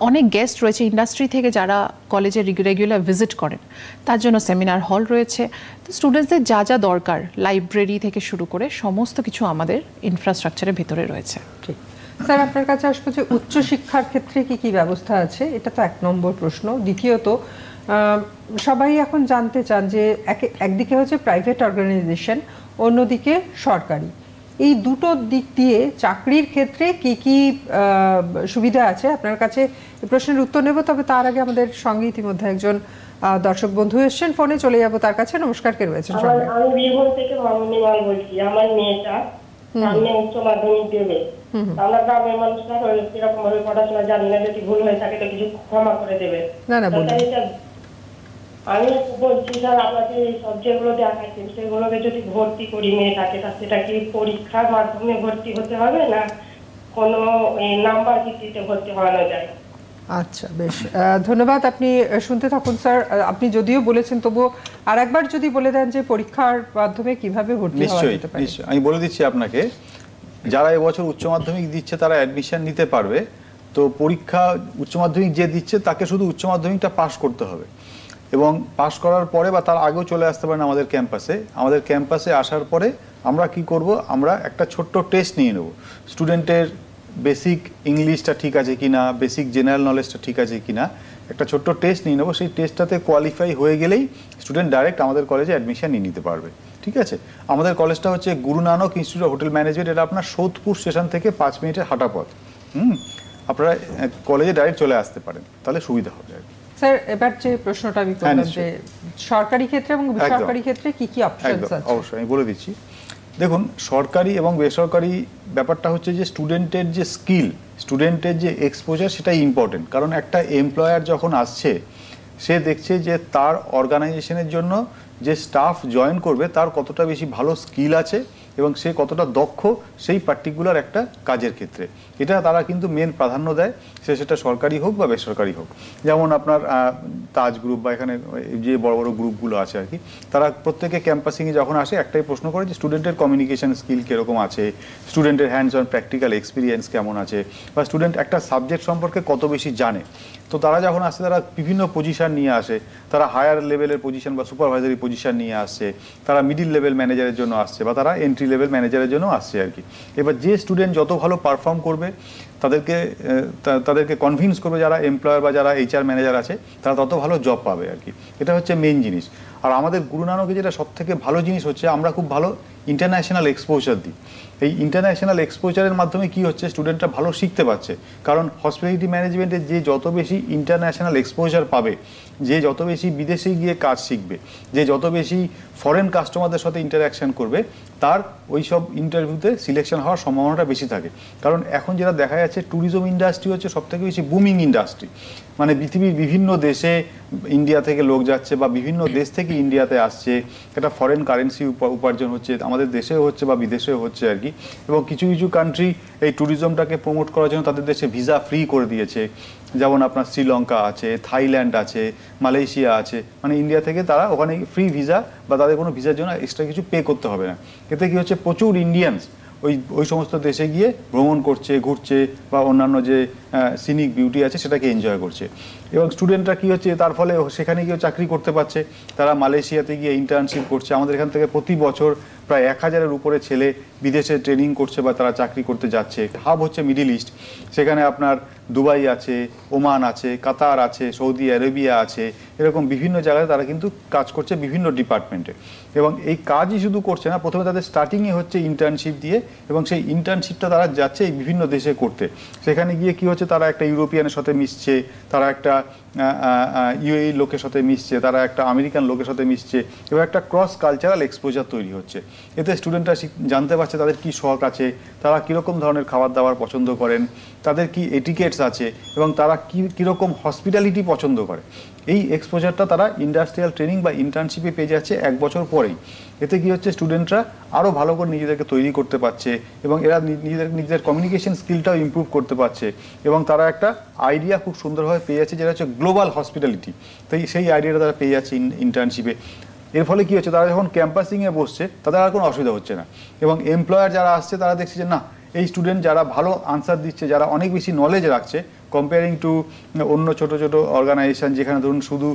অনেক গেস্ট রয়েছে ইন্ডাস্ট্রি থেকে যারা কলেজে রেগুলার ভিজিট করেন, তার জন্য সেমিনার হল রয়েছে। তো স্টুডেন্টসদের যা যা দরকার, লাইব্রেরি থেকে শুরু করে সমস্ত কিছু আমাদের ইনফ্রাস্ট্রাকচারের ভিতরে রয়েছে। ঠিক স্যার, আপনার কাছে আসবো যে উচ্চশিক্ষার ক্ষেত্রে কি কি ব্যবস্থা আছে, এটা তো 1 নম্বর প্রশ্ন। দ্বিতীয়ত, সবাই এখন জানতে চান যে একদিকে হচ্ছে প্রাইভেট অর্গানাইজেশন, অন্যদিকে সরকারি, এই দুটো দিক দিয়ে চাকরির ক্ষেত্রে কি কি সুবিধা আছে আপনার কাছে, এই প্রশ্নের উত্তর নেব। তবে তার আগে আমাদের সঙ্গে ইতিমধ্যে একজন দর্শক বন্ধু এসেছেন, ফোনে চলে যাব তার কাছে। নমস্কার, কে রয়েছেন? আমি বীরভূম থেকে মামুনি মাল বলছি। আমার মেয়েটা সামনে উচ্চ মাধ্যমিক দেবে, আমরা গ্রামের মানুষরা এরকম ভাবে পড়াশোনা জানি না, যদি ভুল হয়ে থাকে তো কিছু ক্ষমা করে দেবে। না না, বলুন। আমি বলছি স্যার, আপনাকে সব যেগুলো দেখাচ্ছেন সেগুলোকে যদি ভর্তি করি মেয়েটাকে, সেটা কি পরীক্ষার মাধ্যমে ভর্তি হতে হবে না কোনো নাম্বার ভিত্তিতে ভর্তি হওয়ানো যায়? আচ্ছা, বেশ, ধন্যবাদ। আপনি শুনতে থাকুন স্যার। আপনি যদিও বলেছেন, তবুও আর একবার যদি বলে দেন যে পরীক্ষার মাধ্যমে কিভাবে ভর্তি হওয়া যেতে পারে। নিশ্চয়ই, আমি বলে দিচ্ছি আপনাকে। যারা এবছর উচ্চ মাধ্যমিক দিচ্ছে তারা অ্যাডমিশন নিতে পারবে। তো পরীক্ষা উচ্চ মাধ্যমিক যে দিচ্ছে তাকে শুধু উচ্চ মাধ্যমিকটা পাস করতে হবে, এবং পাস করার পরে বা তার আগেও চলে আসতে পারেন আমাদের ক্যাম্পাসে। আমাদের ক্যাম্পাসে আসার পরে আমরা কি করব, আমরা একটা ছোট্ট টেস্ট নিয়ে নেব। স্টুডেন্টের বেসিক ইংলিশটা ঠিক আছে কিনা, বেসিক জেনারেল নলেজটা ঠিক আছে কিনা, একটা ছোট্ট টেস্ট নিয়ে নেবো, সেই টেস্টটাতে কোয়ালিফাই হয়ে গেলেই স্টুডেন্ট ডাইরেক্ট আমাদের কলেজে অ্যাডমিশন নিয়ে নিতে পারবে। ঠিক আছে, আমাদের কলেজটা হচ্ছে Guru Nanak institute of hotel management, এটা আপনার সোদপুর স্টেশন থেকে 5 মিনিটের হাঁটা পথ। আপনারা কলেজে ডাইরেক্ট চলে আসতে পারেন, তাহলে সুবিধা হবে আর কি। স্যার, এবার যে প্রশ্নটা আমি করলাম যে সরকারি ক্ষেত্রে এবং বেসরকারি ক্ষেত্রে কি কি অপশনস আছে? অবশ্যই আমি বলে দিচ্ছি। দেখুন, সরকারি এবং বেসরকারি ব্যাপারটা হচ্ছে যে স্টুডেন্টের যে স্কিল, স্টুডেন্টের যে এক্সপোজার, সেটাই ইম্পর্টেন্ট। কারণ একটা এমপ্লয়ার যখন আসছে, সে দেখছে যে তার অর্গানাইজেশনের জন্য যে স্টাফ জয়েন করবে তার কতটা বেশি ভালো স্কিল আছে এবং সে কতটা দক্ষ সেই পার্টিকুলার একটা কাজের ক্ষেত্রে। এটা তারা কিন্তু মেন প্রাধান্য দেয়, সেটা সরকারি হোক বা বেসরকারি হোক। যেমন আপনার তাজ গ্রুপ বা এখানে যে বড় বড় গ্রুপগুলো আছে আর কি, তারা প্রত্যেকে ক্যাম্পাসিংয়ে যখন আসে একটাই প্রশ্ন করে যে স্টুডেন্টের কমিউনিকেশন স্কিল কীরকম আছে, স্টুডেন্টের হ্যান্ডস অন প্র্যাকটিক্যাল এক্সপিরিয়েন্স কেমন আছে, বা স্টুডেন্ট একটা সাবজেক্ট সম্পর্কে কত বেশি জানে। তো তারা যখন আসে তারা বিভিন্ন পজিশন নিয়ে আসে, তারা হায়ার লেভেলের পজিশন বা সুপারভাইজারি পজিশন নিয়ে আসছে, তারা মিডিল লেভেল ম্যানেজারের জন্য আসছে, বা তারা এন্ট্রি লেভেল ম্যানেজারের জন্য আসছে আর কি। এবার যে স্টুডেন্ট যত ভালো পারফর্ম করবে, তাদেরকে কনভিন্স করবে যারা এমপ্লয়ার বা যারা HR ম্যানেজার আছে, তারা তত ভালো জব পাবে আর কি। এটা হচ্ছে মেইন জিনিস। আর আমাদের গুরু নানকে যেটা সব থেকে ভালো জিনিস হচ্ছে, আমরা খুব ভালো ইন্টারন্যাশনাল এক্সপোজার দিই। এই ইন্টারন্যাশনাল এক্সপোজারের মাধ্যমে কি হচ্ছে, স্টুডেন্টরা ভালো শিখতে পারছে। কারণ হসপিটালিটি ম্যানেজমেন্টে যে যত বেশি ইন্টারন্যাশনাল এক্সপোজার পাবে, যে যত বেশি বিদেশে গিয়ে কাজ শিখবে, যে যত বেশি ফরেন কাস্টমারদের সাথে ইন্টারাকশন করবে, তার ওই সব ইন্টারভিউতে সিলেকশন হওয়ার সম্ভাবনাটা বেশি থাকে। কারণ এখন যেটা দেখা যাচ্ছে, ট্যুরিজম ইন্ডাস্ট্রি হচ্ছে সবথেকে বেশি বুমিং ইন্ডাস্ট্রি। মানে পৃথিবীর বিভিন্ন দেশে ইন্ডিয়া থেকে লোক যাচ্ছে বা বিভিন্ন দেশ থেকে ইন্ডিয়াতে আসছে, একটা ফরেন কারেন্সি উপার্জন হচ্ছে, আমাদের দেশেও হচ্ছে বা বিদেশেও হচ্ছে আর কি। এবং কিছু কিছু কান্ট্রি এই ট্যুরিজমটাকে প্রমোট করার জন্য তাদের দেশে ভিসা ফ্রি করে দিয়েছে। যেমন আপনার শ্রীলঙ্কা আছে, থাইল্যান্ড আছে, মালয়েশিয়া আছে। মানে ইন্ডিয়া থেকে তারা ওখানে ফ্রি ভিসা বা তাদের কোনো ভিসার জন্য এক্সট্রা কিছু পে করতে হবে না। এতে কি হচ্ছে, প্রচুর ইন্ডিয়ানস ওই সমস্ত দেশে গিয়ে ভ্রমণ করছে, ঘুরছে, বা অন্যান্য যে সিনিক বিউটি আছে সেটাকে এনজয় করছে। এবং স্টুডেন্টরা কি হচ্ছে, তার ফলে সেখানে গিয়ে চাকরি করতে পারছে। তারা মালয়েশিয়াতে গিয়ে ইন্টার্নশিপ করছে। আমাদের এখান থেকে প্রতি বছর প্রায় 1000-এর উপরে ছেলে বিদেশে ট্রেনিং করছে বা তারা চাকরি করতে যাচ্ছে। হাব হচ্ছে মিডিল ইস্ট, সেখানে আপনার দুবাই আছে, ওমান আছে, কাতার আছে, সৌদি আরবিয়া আছে, এরকম বিভিন্ন জায়গায় তারা কিন্তু কাজ করছে বিভিন্ন ডিপার্টমেন্টে। এবং এই কাজই শুধু করছে না, প্রথমে তাদের স্টার্টিংয়ে হচ্ছে ইন্টার্নশিপ দিয়ে, এবং সেই ইন্টার্নশিপটা তারা যাচ্ছে এই বিভিন্ন দেশে করতে। সেখানে গিয়ে কি হচ্ছে, তারা একটা ইউরোপিয়ানের সাথে মিশছে, তারা একটা UAE লোকের সাথে মিশছে, তারা একটা আমেরিকান লোকের সাথে মিশছে, এবং একটা ক্রস কালচারাল এক্সপোজার তৈরি হচ্ছে। এতে স্টুডেন্টরা জানতে পারছে তাদের কি শখ আছে, তারা কীরকম ধরনের খাবার দাবার পছন্দ করেন, তাদের কি এটিকেটস আছে, এবং তারা কীরকম হসপিটালিটি পছন্দ করে। এই এক্সপোজারটা তারা ইন্ডাস্ট্রিয়াল ট্রেনিং বা ইন্টার্নশিপে পেয়ে যাচ্ছে 1 বছর পরেই। এতে কি হচ্ছে, স্টুডেন্টরা আরও ভালো করে নিজেদেরকে তৈরি করতে পারছে, এবং এরা নিজেদের কমিউনিকেশন স্কিলটাও ইমপ্রুভ করতে পারছে, এবং তারা একটা আইডিয়া খুব সুন্দরভাবে পেয়ে যাচ্ছে, যেটা হচ্ছে গ্লোবাল হসপিটালিটি। তো সেই আইডিয়াটা তারা পেয়ে যাচ্ছে ইন্টার্নশিপে। এর ফলে কি হচ্ছে, তারা যখন ক্যাম্পাসিংয়ে বসছে তাদের আর কোনো অসুবিধা হচ্ছে না। এবং এমপ্লয়ার যারা আসছে তারা দেখছে যে না, এই স্টুডেন্ট যারা ভালো আনসার দিচ্ছে, যারা অনেক বেশি নলেজ রাখছে কম্পেয়ারিং টু অন্য ছোটো ছোটো অর্গানাইজেশন, যেখানে ধরুন শুধু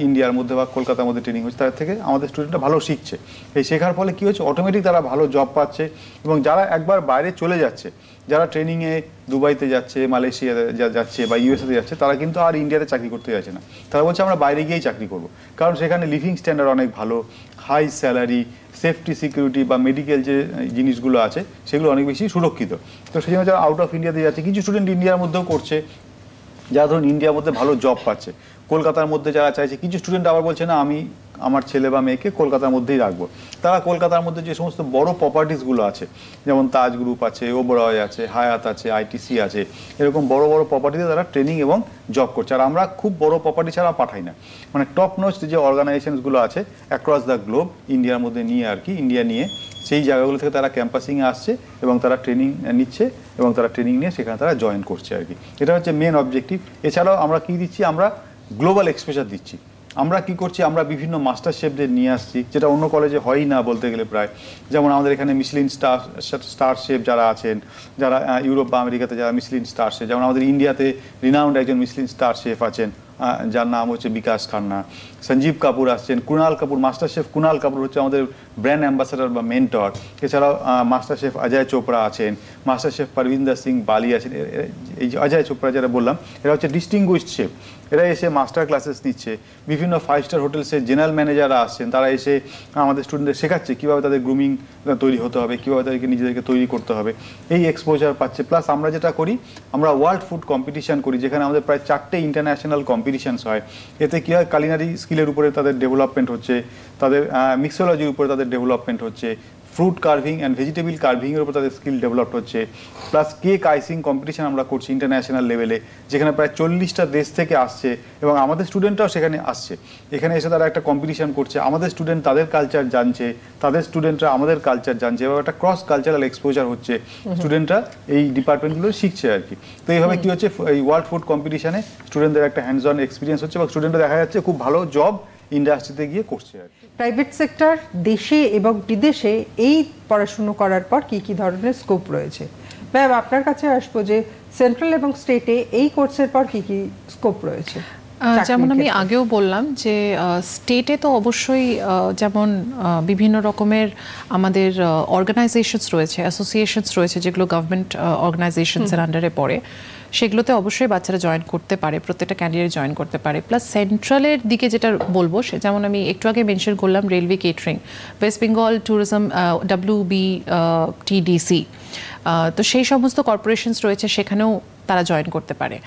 ইন্ডিয়ার মধ্যে বা কলকাতার মধ্যে ট্রেনিং হচ্ছে, তার থেকে আমাদের স্টুডেন্টরা ভালো শিখছে। এই শেখার ফলে কী হচ্ছে, অটোমেটিক তারা ভালো জব পাচ্ছে। এবং যারা একবার বাইরে চলে যাচ্ছে, যারা ট্রেনিংয়ে দুবাইতে যাচ্ছে, মালয়েশিয়াতে যাচ্ছে বা ইউএসএতে যাচ্ছে, তারা কিন্তু আর ইন্ডিয়াতে চাকরি করতে যাচ্ছে না। তারা বলছে আমরা বাইরে গিয়েই চাকরি করব, কারণ সেখানে লিভিং স্ট্যান্ডার্ড অনেক ভালো, হাই স্যালারি, সেফটি সিকিউরিটি বা মেডিকেল যে জিনিসগুলো আছে সেগুলো অনেক বেশি সুরক্ষিত। তো সেই জন্য যারা আউট অফ ইন্ডিয়াতে যাচ্ছে, কিছু স্টুডেন্ট ইন্ডিয়ার মধ্যেও করছে, যারা ধরুন ইন্ডিয়ার মধ্যে ভালো জব পাচ্ছে। কলকাতার মধ্যে যারা চাইছে, কিছু স্টুডেন্ট আবার বলছে না, আমি আমার ছেলে বা মেয়েকে কলকাতার মধ্যেই রাখবো। তারা কলকাতার মধ্যে যে সমস্ত বড় প্রপার্টিসগুলো আছে, যেমন তাজ গ্রুপ আছে, ওবরয় আছে, হায়াত আছে, ITC আছে, এরকম বড় বড় প্রপার্টিতে তারা ট্রেনিং এবং জব করছে। আর আমরা খুব বড় প্রপার্টি ছাড়া পাঠাই না, মানে টপ নোচ যে অর্গানাইজেশনসগুলো আছে অ্যাক্রস দ্য গ্লোব, ইন্ডিয়ার মধ্যে নিয়ে আর কি, ইন্ডিয়া নিয়ে সেই জায়গাগুলো থেকে তারা ক্যাম্পাসিংয়ে আসছে এবং তারা ট্রেনিং নিচ্ছে, এবং তারা ট্রেনিং নিয়ে সেখানে তারা জয়েন করছে আর কি। এটা হচ্ছে মেন অবজেক্টিভ। এছাড়াও আমরা কি দিচ্ছি, আমরা গ্লোবাল এক্সপোজার দিচ্ছি। আমরা কি করছি, আমরা বিভিন্ন মাস্টার শেফদের নিয়ে আসছি, যেটা অন্য কলেজে হয়ই না বলতে গেলে প্রায়। যেমন আমাদের এখানে মিশলিন স্টার শেফ যারা আছেন, যারা ইউরোপ বা আমেরিকাতে যারা মিশলিন স্টার শেফ, যেমন আমাদের ইন্ডিয়াতে রিনাউন্ড একজন মিশলিন স্টার শেফ আছেন, যার নাম হচ্ছে বিকাশ খান্না। সঞ্জীব কাপুর আসছেন, কুণাল কাপুর, মাস্টার শেফ কুণাল কাপুর হচ্ছে আমাদের ব্র্যান্ড অ্যাম্বাসাডার বা মেন্টর। এছাড়াও মাস্টার শেফ অজয় চোপড়া আছেন, মাস্টার শেফ পরবিন্দর সিং বালি আছেন। এই যে অজয় চোপড়া যারা বললাম, এরা হচ্ছে ডিস্টিংগুইশড শেফ, এরা এসে মাস্টার ক্লাসেস নিচ্ছে। বিভিন্ন 5 স্টার হোটেলসের জেনারেল ম্যানেজাররা আসছেন, তারা এসে আমাদের স্টুডেন্টদের শেখাচ্ছে কীভাবে তাদের গ্রুমিং তৈরি হতে হবে, কীভাবে তাদেরকে নিজেদেরকে তৈরি করতে হবে, এই এক্সপোজার পাচ্ছে। প্লাস আমরা যেটা করি, আমরা ওয়ার্ল্ড ফুড কম্পিটিশন করি, যেখানে আমাদের প্রায় 4টে ইন্টারন্যাশনাল কম্পিটিশনস হয়। এতে কী হয়, কালিনারি স্কিলের উপরে তাদের ডেভেলপমেন্ট হচ্ছে, তাদের মিক্সোলজির উপরে তাদের ডেভেলপমেন্ট হচ্ছে, ফ্রুট কার্ভিং অ্যান্ড ভেজিটেবল কার্ভিংয়ের উপর তাদের স্কিল ডেভেলপ হচ্ছে। প্লাস কেক আইসিং কম্পিটিশন আমরা করছি ইন্টারন্যাশনাল লেভেলে, যেখানে প্রায় 40টা দেশ থেকে আসছে এবং আমাদের স্টুডেন্টরাও সেখানে আসছে। এখানে এসে তারা একটা কম্পিটিশন করছে, আমাদের স্টুডেন্ট তাদের কালচার জানছে, তাদের স্টুডেন্টরা আমাদের কালচার জানছে, এবং একটা ক্রস কালচারাল এক্সপোজার হচ্ছে, স্টুডেন্টরা এই ডিপার্টমেন্টগুলো শিখছে আর কি। তো এইভাবে কি হচ্ছে, এই ওয়ার্ল্ড ফুড কম্পিটিশনে স্টুডেন্টদের একটা হ্যান্ডস অন এক্সপিরিয়েন্স হচ্ছে এবং স্টুডেন্টরা দেখা যাচ্ছে খুব ভালো জব ইন্ডাস্ট্রিতে গিয়ে করছে আর কি। প্রাইভেট সেক্টর দেশে এবং বিদেশে এই পড়াশুনো করার পর কি কি ধরনের স্কোপ রয়েছে? ম্যাম, আপনার কাছে আসবো যে সেন্ট্রাল এবং স্টেটে এই কোর্সের পর কি কি স্কোপ রয়েছে? যেমন আমি আগেও বললাম যে স্টেটে তো অবশ্যই যেমন বিভিন্ন রকমের আমাদের অর্গানাইজেশনস রয়েছে, অ্যাসোসিয়েশনস রয়েছে, যেগুলো গভর্নমেন্ট অর্গানাইজেশনসের আন্ডারে পড়ে, সেগুলোতে অবশ্যই বাচ্চারা জয়েন করতে পারে, প্রত্যেকটা ক্যান্ডিডেট জয়েন করতে পারে। প্লাস সেন্ট্রালের দিকে যেটা বলবো, সে যেমন আমি একটু আগে মেনশন করলাম railway catering, West Bengal tourism, WBTDC, তো সেই সমস্ত কর্পোরেশনস রয়েছে, সেখানেও তারা জয়েন করতে পারে।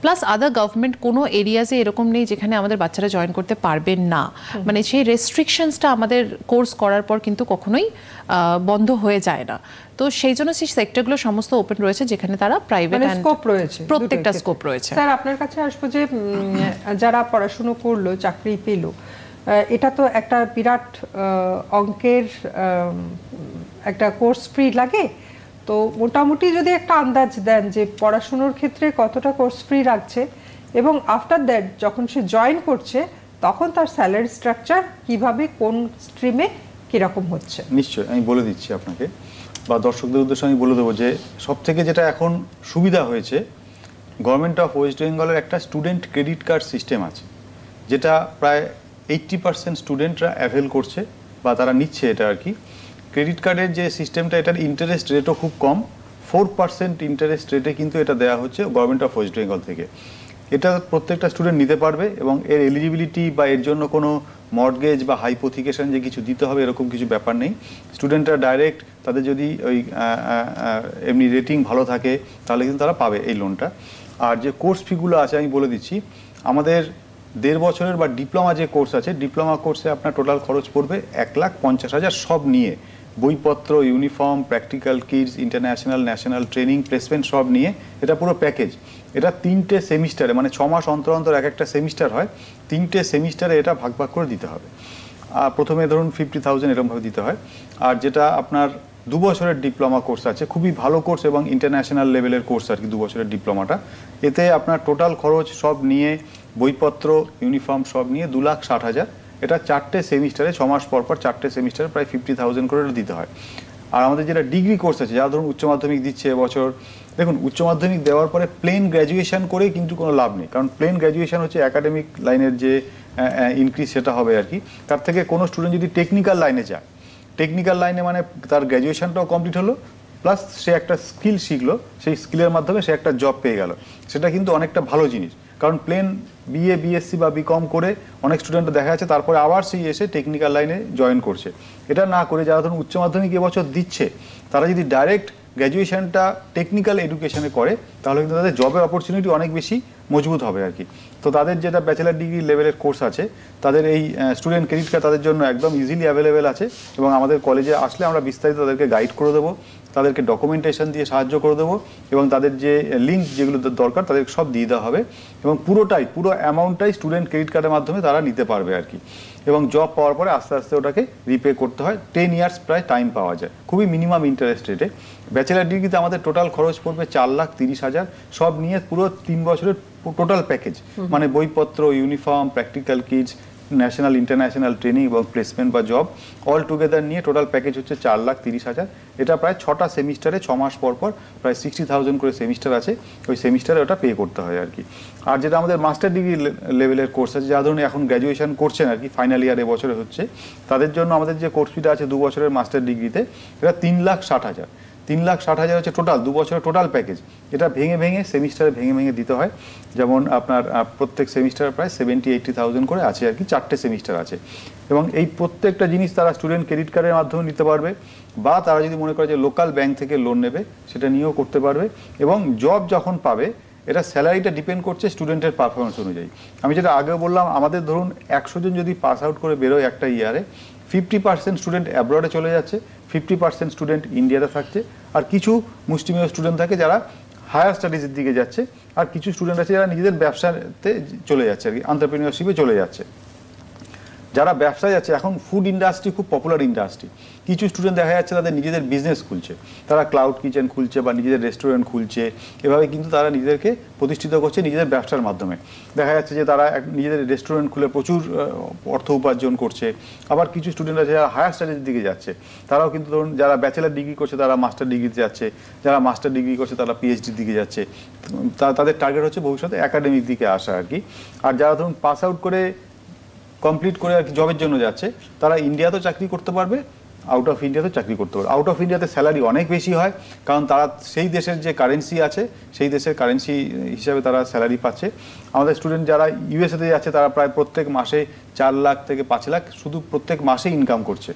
প্লাস আদার গভর্নমেন্ট কোনো এরিয়াজে এরকম নেই যেখানে আমাদের বাচ্চারা জয়েন করতে পারবেন না, মানে সেই রেস্ট্রিকশনসটা আমাদের কোর্স করার পর কিন্তু কখনোই বন্ধ হয়ে যায় না। তো সেই জন্য সেই সেক্টরগুলো সমস্ত ওপেন রয়েছে, যেখানে তারা প্রাইভেট এন্ড স্কোপ রয়েছে, প্রত্যেকটা স্কোপ রয়েছে। স্যার, আপনার কাছে আসবো যে যারা পড়াশুনো করলো, চাকরি পেল, এটা তো একটা বিরাট অঙ্কের একটা কোর্স ফি লাগে। তো মোটামুটি যদি একটা আন্দাজ দেন যে পড়াশুনোর ক্ষেত্রে কতটা কোর্স ফি রাখছে, এবং আফটার দ্যাট যখন সে জয়েন করছে তখন তার স্যালারি স্ট্রাকচার কিভাবে, কোন স্ট্রিমে কিরকম হচ্ছে? নিশ্চয়ই আমি বলে দিচ্ছি আপনাকে, বা দর্শকদের উদ্দেশ্যে আমি বলে দেবো যে সবথেকে যেটা এখন সুবিধা হয়েছে, গভর্নমেন্ট অফ ওয়েস্ট বেঙ্গলের একটা স্টুডেন্ট ক্রেডিট কার্ড সিস্টেম আছে, যেটা প্রায় 80% স্টুডেন্টরা অ্যাভেল করছে বা তারা নিচ্ছে এটা আর কি। ক্রেডিট কার্ডের যে সিস্টেমটা, এটার ইন্টারেস্ট রেটও খুব কম, 4% ইন্টারেস্ট রেটে কিন্তু এটা দেওয়া হচ্ছে গভর্নমেন্ট অফ ওয়েস্ট বেঙ্গল থেকে। এটা প্রত্যেকটা স্টুডেন্ট নিতে পারবে এবং এর এলিজিবিলিটি বা এর জন্য কোনো মর্টগেজ বা হাইপোথিকেশন যে কিছু দিতে হবে এরকম কিছু ব্যাপার নেই। স্টুডেন্টরা ডাইরেক্ট তাদের যদি ওই এমনি রেটিং ভালো থাকে তাহলে কিন্তু তারা পাবে এই লোনটা। আর যে কোর্স ফিগুলো আছে আমি বলে দিচ্ছি, আমাদের 1.5 বছরের বা ডিপ্লোমা যে কোর্স আছে, ডিপ্লোমা কোর্সে আপনার টোটাল খরচ পড়বে 1,50,000 সব নিয়ে, বইপত্র, uniform, practical kits, international national training, placement সব নিয়ে। এটা পুরো প্যাকেজ। এটা 3টে সেমিস্টারে, মানে 6 মাস অন্তর অন্তর এক একটা সেমিস্টার হয়, 3টে সেমিস্টারে এটা ভাগ ভাগ করে দিতে হবে। প্রথমে ধরুন 50,000 এরকমভাবে দিতে হয়। আর যেটা আপনার 2 বছরের ডিপ্লোমা কোর্স আছে, খুবই ভালো কোর্স এবং ইন্টারন্যাশনাল লেভেলের কোর্স আর কি 2 বছরের ডিপ্লোমাটা। এতে আপনার টোটাল খরচ সব নিয়ে, বইপত্র, ইউনিফর্ম সব নিয়ে 2,60,000। এটা 4টে সেমিস্টারে, 6 মাস পর পর 4টে সেমিস্টারে প্রায় 50,000 করে দিতে হয়। আর আমাদের যেটা ডিগ্রি কোর্স আছে, যারা ধরুন উচ্চ মাধ্যমিক দিচ্ছে এবছর, দেখুন উচ্চ মাধ্যমিক দেওয়ার পরে প্লেন গ্র্যাজুয়েশন করে কিন্তু কোনো লাভ নেই, কারণ প্লেন গ্র্যাজুয়েশন হচ্ছে একাডেমিক লাইনের যে ইনক্রিজ সেটা হবে আর কি। তার থেকে কোনো স্টুডেন্ট যদি টেকনিক্যাল লাইনে যায়, টেকনিক্যাল লাইনে মানে তার গ্র্যাজুয়েশনটাও কমপ্লিট হলো, প্লাস সে একটা স্কিল শিখলো, সেই স্কিলের মাধ্যমে সে একটা জব পেয়ে গেল, সেটা কিন্তু অনেকটা ভালো জিনিস। কারণ প্লেন বিএ, বিএসসি বা বিকম করে অনেক স্টুডেন্ট দেখা যাচ্ছে তারপরে আবার সেই এসে টেকনিক্যাল লাইনে জয়েন করছে। এটা না করে যারা ধরুন উচ্চ মাধ্যমিক এবছর দিচ্ছে, তারা যদি ডাইরেক্ট গ্র্যাজুয়েশনটা টেকনিক্যাল এডুকেশনে করে, তাহলে কিন্তু তাদের জবের অপরচুনিটি অনেক বেশি মজবুত হবে আর কি। তো তাদের যেটা ব্যাচেলার ডিগ্রি লেভেলের কোর্স আছে, তাদের এই স্টুডেন্ট ক্রেডিট কার্ড তাদের জন্য একদম ইজিলি অ্যাভেলেবেল আছে, এবং আমাদের কলেজে আসলে আমরা বিস্তারিত তাদেরকে গাইড করে দেবো, তাদেরকে ডকুমেন্টেশন দিয়ে সাহায্য করে দেবো, এবং তাদের যে লিঙ্ক যেগুলো দরকার তাদেরকে সব দিয়ে দেওয়া হবে, এবং পুরো অ্যামাউন্টটাই স্টুডেন্ট ক্রেডিট কার্ডের মাধ্যমে তারা নিতে পারবে আর কি। এবং জব পাওয়ার পরে আস্তে আস্তে ওটাকে রিপে করতে হয়, 10 ইয়ার্স প্রায় টাইম পাওয়া যায়, খুবই মিনিমাম ইন্টারেস্ট রেটে। ব্যাচেলার ডিগ্রিতে আমাদের টোটাল খরচ পড়বে 4,30,000 সব নিয়ে, পুরো 3 বছরের টোটাল প্যাকেজ, মানে বইপত্র, uniform, practical kits, national international training এবং প্লেসমেন্ট বা জব অল টুগেদার নিয়ে টোটাল প্যাকেজ হচ্ছে 4,30,000। এটা প্রায় 6টা সেমিস্টারে 6 মাস পর পর প্রায় 60,000 করে সেমিস্টার আছে, ওই সেমিস্টারে ওটা পে করতে হয় আর কি। আর যেটা আমাদের মাস্টার ডিগ্রি লেভেলের কোর্স আছে, যারা ধরুন এখন গ্র্যাজুয়েশন করছেন আর কি, ফাইনাল ইয়ার এবছরে হচ্ছে, তাদের জন্য আমাদের যে কোর্স ফিটা আছে 2 বছরের মাস্টার ডিগ্রিতে, এটা 3,60,000। 3,60,000 হচ্ছে টোটাল 2 বছরের টোটাল প্যাকেজ। এটা ভেঙে ভেঙে সেমিস্টারে ভেঙে ভেঙে দিতে হয়। যেমন আপনার প্রত্যেক সেমিস্টারে প্রায় 70-80,000 করে আছে আর কি, 4টে সেমিস্টার আছে। এবং এই প্রত্যেকটা জিনিস তারা স্টুডেন্ট ক্রেডিট কার্ডের মাধ্যমে নিতে পারবে, বা তারা যদি মনে করে যে লোকাল ব্যাংক থেকে লোন নেবে সেটা নিয়েও করতে পারবে। এবং জব যখন পাবে, এটা স্যালারিটা ডিপেন্ড করছে স্টুডেন্টের পারফরমেন্স অনুযায়ী। আমি যেটা আগেও বললাম, আমাদের ধরুন 100 জন যদি পাস আউট করে বেরোয় একটা ইয়ারে, 50% স্টুডেন্ট অ্যাব্রডে চলে যাচ্ছে, 50% স্টুডেন্ট ইন্ডিয়াতে থাকছে, আর কিছু মুষ্টিমেয় স্টুডেন্ট থাকে যারা হায়ার স্টাডিজের দিকে যাচ্ছে, আর কিছু স্টুডেন্ট আছে যারা নিজেদের ব্যবসাতে চলে যাচ্ছে আর কি, এন্টারপ্রেনিয়রশিপে চলে যাচ্ছে। যারা ব্যবসায় যাচ্ছে, এখন ফুড ইন্ডাস্ট্রি খুব পপুলার ইন্ডাস্ট্রি, কিছু স্টুডেন্ট দেখা যাচ্ছে তাদের নিজেদের বিজনেস খুলছে, তারা ক্লাউড কিচেন খুলছে বা নিজেদের রেস্টুরেন্ট খুলছে, এভাবে কিন্তু তারা নিজেদেরকে প্রতিষ্ঠিত করছে নিজেদের ব্যবসার মাধ্যমে। দেখা যাচ্ছে যে তারা নিজেদের রেস্টুরেন্ট খুলে প্রচুর অর্থ উপার্জন করছে। আবার কিছু স্টুডেন্ট আছে যারা হায়ার স্টাডিজের দিকে যাচ্ছে, তারাও কিন্তু ধরুন যারা ব্যাচেলার ডিগ্রি করছে তারা মাস্টার ডিগ্রিতে যাচ্ছে, যারা মাস্টার ডিগ্রি করছে তারা পিএইচডির দিকে যাচ্ছে। তাদের টার্গেট হচ্ছে ভবিষ্যতে একাডেমিক দিকে আসা আর কি। আর যারা ধরুন পাস আউট করে কমপ্লিট করে আর কি জবের জন্য যাচ্ছে, তারা ইন্ডিয়াতেও চাকরি করতে পারবে, আউট অফ ইন্ডিয়াতেও চাকরি করতে পারবে। আউট অফ ইন্ডিয়াতে স্যালারি অনেক বেশি হয়, কারণ তারা সেই দেশের যে কারেন্সি আছে সেই দেশের কারেন্সি হিসাবে তারা স্যালারি পাচ্ছে। আমাদের স্টুডেন্ট যারা ইউএসএতে যাচ্ছে, তারা প্রায় প্রত্যেক মাসে 4 লাখ থেকে 5 লাখ শুধু প্রত্যেক মাসে ইনকাম করছে,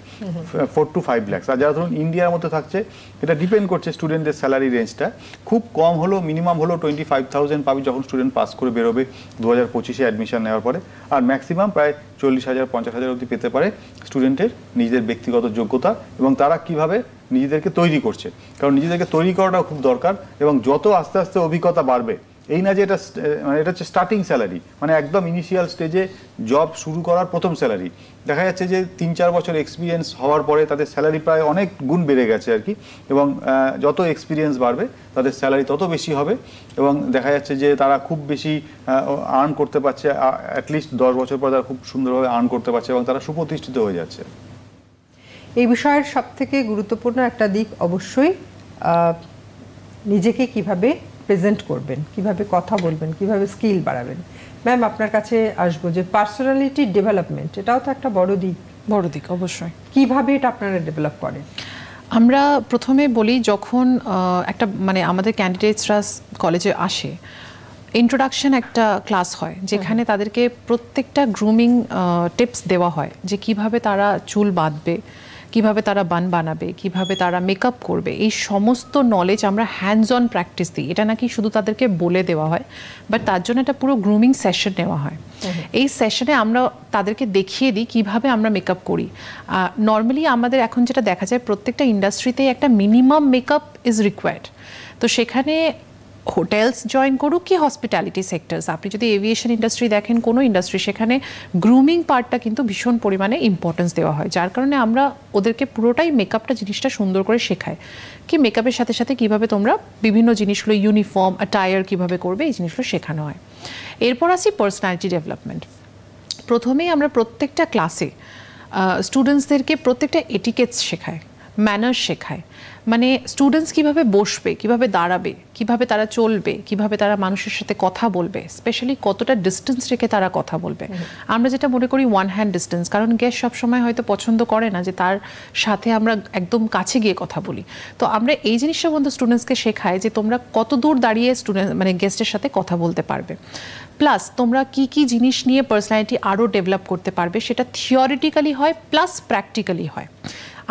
4 to 5 লাখ। আর যারা ধরুন ইন্ডিয়ার মধ্যে থাকছে, এটা ডিপেন্ড করছে স্টুডেন্টের স্যালারি রেঞ্জটা। খুব কম হলো মিনিমাম হলো 25,000 পাবে যখন স্টুডেন্ট পাস করে বেরোবে 2025-এ অ্যাডমিশন নেওয়ার পরে, আর ম্যাক্সিমাম প্রায় 40,000-50,000 অবধি পেতে পারে স্টুডেন্টের নিজেদের ব্যক্তিগত যোগ্যতা এবং তারা কিভাবে নিজেদেরকে তৈরি করছে। কারণ নিজেদেরকে তৈরি করাটাও খুব দরকার, এবং যত আস্তে আস্তে অভিজ্ঞতা বাড়বে, এই না যে এটা মানে এটা হচ্ছে স্টার্টিং স্যালারি, মানে একদম ইনিশিয়াল স্টেজে জব শুরু করার প্রথম স্যালারি। দেখা যাচ্ছে যে 3-4 বছর এক্সপিরিয়েন্স হওয়ার পরে তাদের স্যালারি প্রায় অনেক গুণ বেড়ে গেছে আর কি, এবং যত এক্সপিরিয়েন্স বাড়বে তাদের স্যালারি তত বেশি হবে, এবং দেখা যাচ্ছে যে তারা খুব বেশি আর্ন করতে পারছে, অ্যাটলিস্ট 10 বছর পর তারা খুব সুন্দরভাবে আর্ন করতে পারছে এবং তারা সুপ্রতিষ্ঠিত হয়ে যাচ্ছে। এই বিষয়ের সবথেকে গুরুত্বপূর্ণ একটা দিক অবশ্যই নিজেকে কিভাবে প্রেজেন্ট করবেন, কিভাবে কথা বলবেন, কিভাবে স্কিল বাড়াবেন। ম্যাম, আপনার কাছে আসবো যে পার্সোনালিটি ডেভেলপমেন্ট, এটাও তো একটা বড় দিক অবশ্যই। কিভাবে এটা আপনারা ডেভেলপ করেন? আমরা প্রথমে বলি, যখন একটা মানে আমাদের ক্যান্ডিডেটসরা কলেজে আসে, ইন্ট্রোডাকশন একটা ক্লাস হয় যেখানে তাদেরকে প্রত্যেকটা গ্রুমিং টিপস দেওয়া হয়, যে কিভাবে তারা চুল বাঁধবে, কিভাবে তারা বান বানাবে, কিভাবে তারা মেকআপ করবে, এই সমস্ত নলেজ আমরা হ্যান্ডস অন প্র্যাকটিস দিই। এটা নাকি শুধু তাদেরকে বলে দেওয়া হয়, বাট তার জন্য একটা পুরো গ্রুমিং সেশন নেওয়া হয়। এই সেশনে আমরা তাদেরকে দেখিয়ে দিই কিভাবে আমরা মেকআপ করি। নর্মালি আমাদের এখন যেটা দেখা যায়, প্রত্যেকটা ইন্ডাস্ট্রিতেই একটা মিনিমাম মেকআপ ইজ রিকোয়ার্ড। তো সেখানে হোটেলস জয়েন করুক কি হসপিটালিটি সেক্টরস, আপনি যদি এভিয়েশন ইন্ডাস্ট্রি দেখেন, কোনো ইন্ডাস্ট্রি, সেখানে গ্রুমিং পার্টটা কিন্তু ভীষণ পরিমাণে ইম্পর্টেন্স দেওয়া হয়, যার কারণে আমরা ওদেরকে পুরোটাই মেকআপটা জিনিসটা সুন্দর করে শেখাই, কি মেকআপের সাথে সাথে কিভাবে তোমরা বিভিন্ন জিনিসগুলো, ইউনিফর্ম, অ্যাটায়ার কিভাবে করবে, এই জিনিসগুলো শেখানো হয়। এরপর আসি পার্সোনালিটি ডেভেলপমেন্ট। প্রথমেই আমরা প্রত্যেকটা ক্লাসে স্টুডেন্টসদেরকে প্রত্যেকটা এটিকেটস শেখায়, ম্যানার্স শেখায়, মানে স্টুডেন্টস কিভাবে বসবে, কিভাবে দাঁড়াবে, কিভাবে তারা চলবে, কিভাবে তারা মানুষের সাথে কথা বলবে, স্পেশালি কতটা ডিস্টেন্স রেখে তারা কথা বলবে। আমরা যেটা মনে করি ওয়ান হ্যান্ড ডিস্টেন্স, কারণ গেস্ট সবসময় হয়তো পছন্দ করে না যে তার সাথে আমরা একদম কাছে গিয়ে কথা বলি। তো আমরা এই জিনিসটা বন্ধু স্টুডেন্টসকে শেখাই যে তোমরা কত দূর দাঁড়িয়ে মানে গেস্টের সাথে কথা বলতে পারবে, প্লাস তোমরা কি কি জিনিস নিয়ে পার্সোনালিটি আরও ডেভেলপ করতে পারবে, সেটা থিওরিটিক্যালি হয় প্লাস প্র্যাকটিক্যালি হয়।